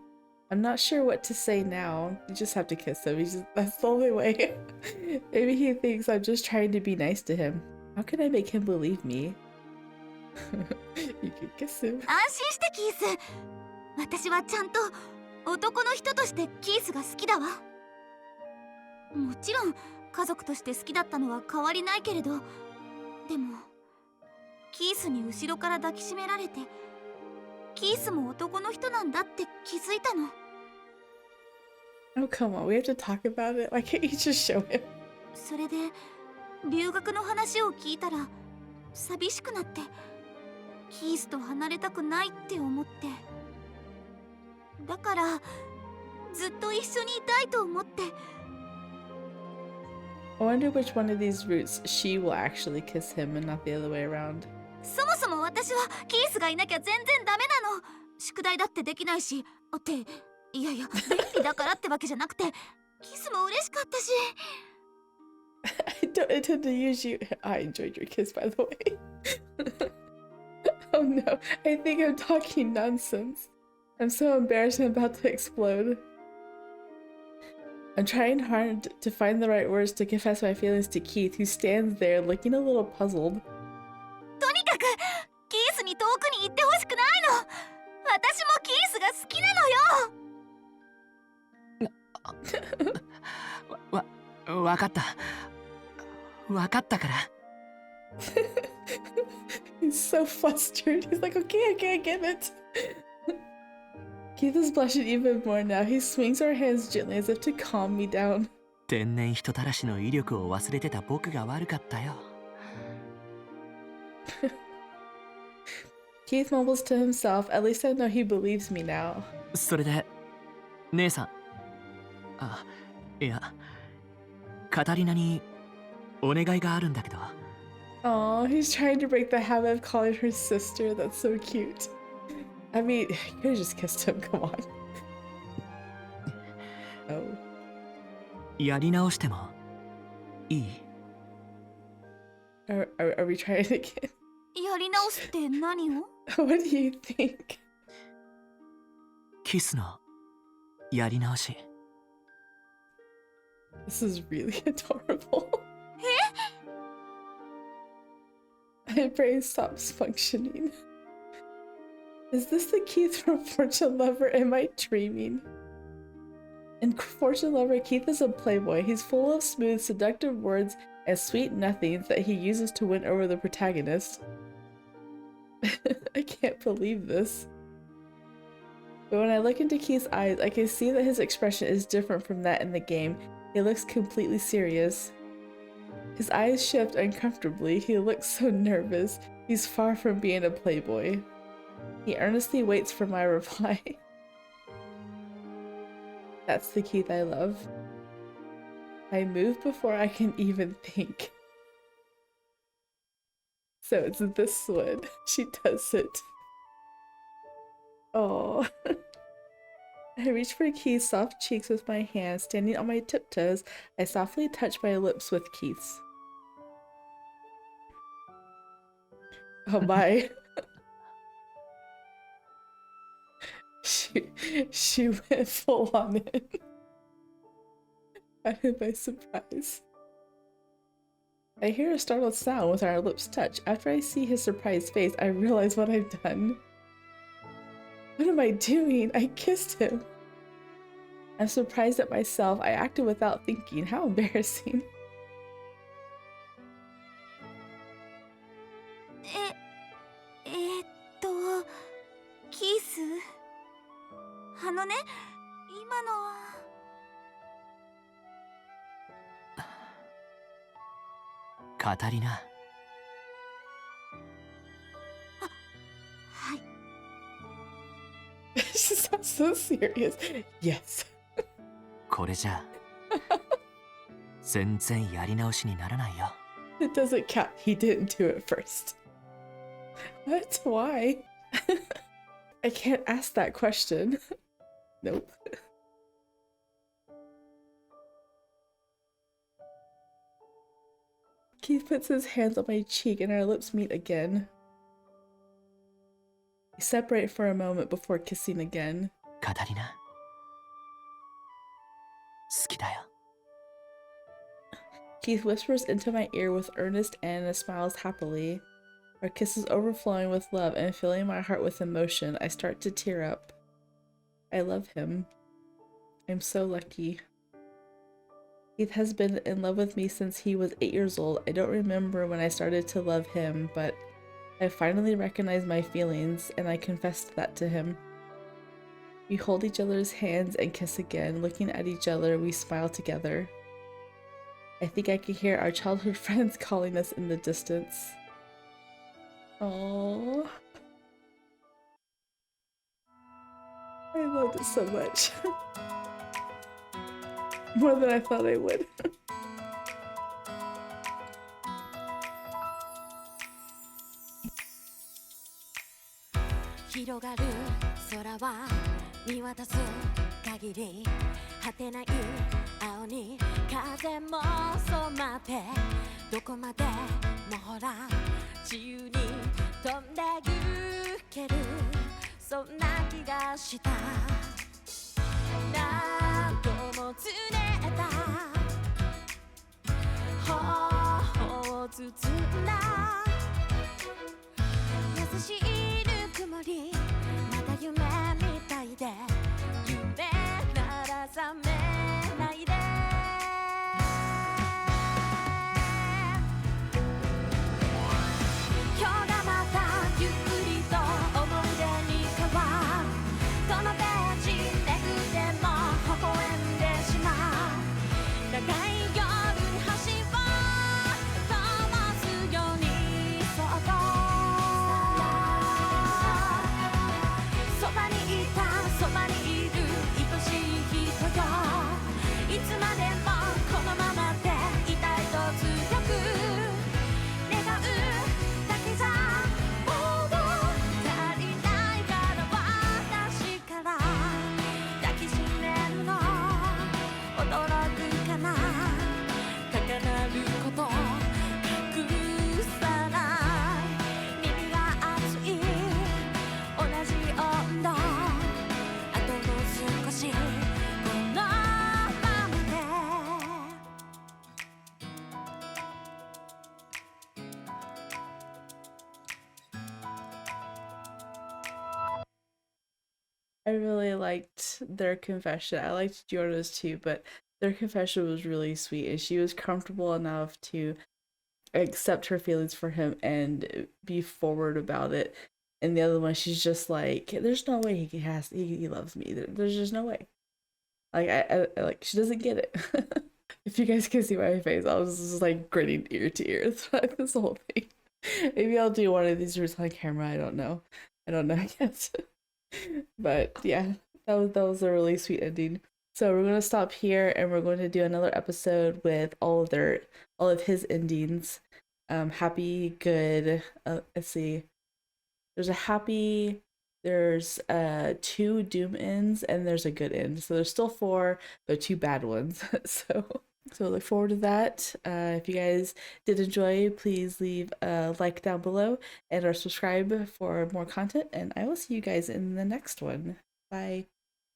Speaker 1: I'm not sure what to say now. You just have to kiss him. That's the only way. Maybe he thinks I'm just trying to be nice to him. How can I make him believe me? You can kiss him.
Speaker 6: 安心してキース。私はちゃんと男の人としてキースが好きだわ。もちろん家族として好きだったのは変わりないけれど、でもキースに後ろから抱きしめられて、キースも男の人なんだって気づいたの。
Speaker 1: Oh, come on. We have to talk about it. Why can't you just show him?
Speaker 6: それで留学の話を聞いたら寂しくなって、キースと離れたくないって思って、だからずっと一緒にいたいと思って。
Speaker 1: I wonder which one of these routes she will actually kiss him and not the other way around.
Speaker 6: そもそも私はキースがいなきゃ全然ダメなの。宿題だってできないし、いや便利だからってわけじゃなくて、キスも嬉しかったし。
Speaker 1: I don't intend to use you. I enjoyed your kiss, by the way. Oh no, I think I'm talking nonsense. I'm so embarrassed I'm about to explode. I'm trying hard to find the right words to confess my feelings to Keith, who stands there looking a little puzzled.
Speaker 6: とにかくキースに遠くに行ってほしくないの。私もキースが好きなのよ。
Speaker 5: わかった。わかったから。
Speaker 1: He's so flustered. He's like, okay, I can't get it. Keith is blushing even more now. He swings our hands gently as if to calm me down.
Speaker 5: 天然人たらしの威力を忘れてた僕が悪かったよ。
Speaker 1: Keith mumbles to himself. At least I know he believes me now.
Speaker 5: それで、姉さん。あ、いや、カタリナにお願いがあるんだけど。
Speaker 1: Aw, he's trying to break the habit of calling her sister. That's so cute. I mean, you could have just kissed him. Come on. Oh.
Speaker 5: やり直してもいい？
Speaker 1: Are we trying it again?
Speaker 6: やり直すって何を？
Speaker 1: What do you think?
Speaker 5: キスのやり直し。
Speaker 1: This is really adorable. My brain stops functioning. Is this the Keith from Fortune Lover? Am I dreaming? In Fortune Lover, Keith is a playboy. He's full of smooth, seductive words and sweet nothings that he uses to win over the protagonist. I can't believe this. But when I look into Keith's eyes, I can see that his expression is different from that in the game. He looks completely serious. His eyes shift uncomfortably. He looks so nervous. He's far from being a playboy. He earnestly waits for my reply. That's the Keith I love. I move before I can even think. So it's this one. She does it. Oh. I reach for Keith's soft cheeks with my hand. Standing on my tiptoes, I softly touch my lips with Keith's. Oh my. She went full on it. I am by surprise. I hear a startled sound with our lips touch. After I see his surprised face, I realize what I've done. What am I doing? I kissed him. I'm surprised at myself. I acted without thinking. How embarrassing.
Speaker 6: キース、あのね、今のは。
Speaker 5: カタリナ。
Speaker 6: はい。
Speaker 1: She sounds so serious. Yes.
Speaker 5: これじゃ全然やり直しにならないよ。
Speaker 1: It doesn't count. He didn't do it first. What? Why? I can't ask that question. Nope. Keith puts his hands on my cheek and our lips meet again. We separate for a moment before kissing again.
Speaker 5: カタリナ、好きだよ。
Speaker 1: Keith whispers into my ear with earnest and smiles happily. Our kiss is overflowing with love and filling my heart with emotion. I start to tear up. I love him. I'm so lucky. Keith has been in love with me since he was 8 years old. I don't remember when I started to love him, but I finally recognized my feelings and I confessed that to him. We hold each other's hands and kiss again. Looking at each other, we smile together. I think I can hear our childhood friends calling us in the distance. Aww. I loved it so much. More than I thought I would.
Speaker 13: 広がる空は見渡す限り果てない青に風も染まってどこまでもほら自由に飛んでゆけるそんな気がした何度もをつねった頬を包んだ優しいぬくもりまた夢みたいで夢なら覚めないで今日がまたゆっくりと思い出に変わるこのページめくっても微笑んでしまう長い夜に橋を灯すようにそっとそばにいたそばにいる愛しい人よいつまでもこのままでいたいと強く願うだけじゃもう足りないから私から抱きしめるの驚くかな高鳴ること隠さない耳が熱い同じ温度あともう少しこのままで
Speaker 1: I really liked their confession. I liked Giorno's too, but their confession was really sweet, and she was comfortable enough to accept her feelings for him and be forward about it. And the other one, she's just like, "There's no way he loves me. There's just no way." Like I like she doesn't get it. If you guys can see my face, I was just like grinning ear to ear throughout this whole thing. Maybe I'll do one of these roots on camera. I don't know yet. But yeah, that was a really sweet ending. So we're gonna stop here, and we're going to do another episode with all of his endings. Happy, good. Let's see. There's a happy. There's 2 doom ends, and there's a good end. So there's still 4, but 2 bad ones. So look forward to that. If you guys did enjoy, please leave a like down below and or subscribe for more content. And I will see you guys in the next one. Bye.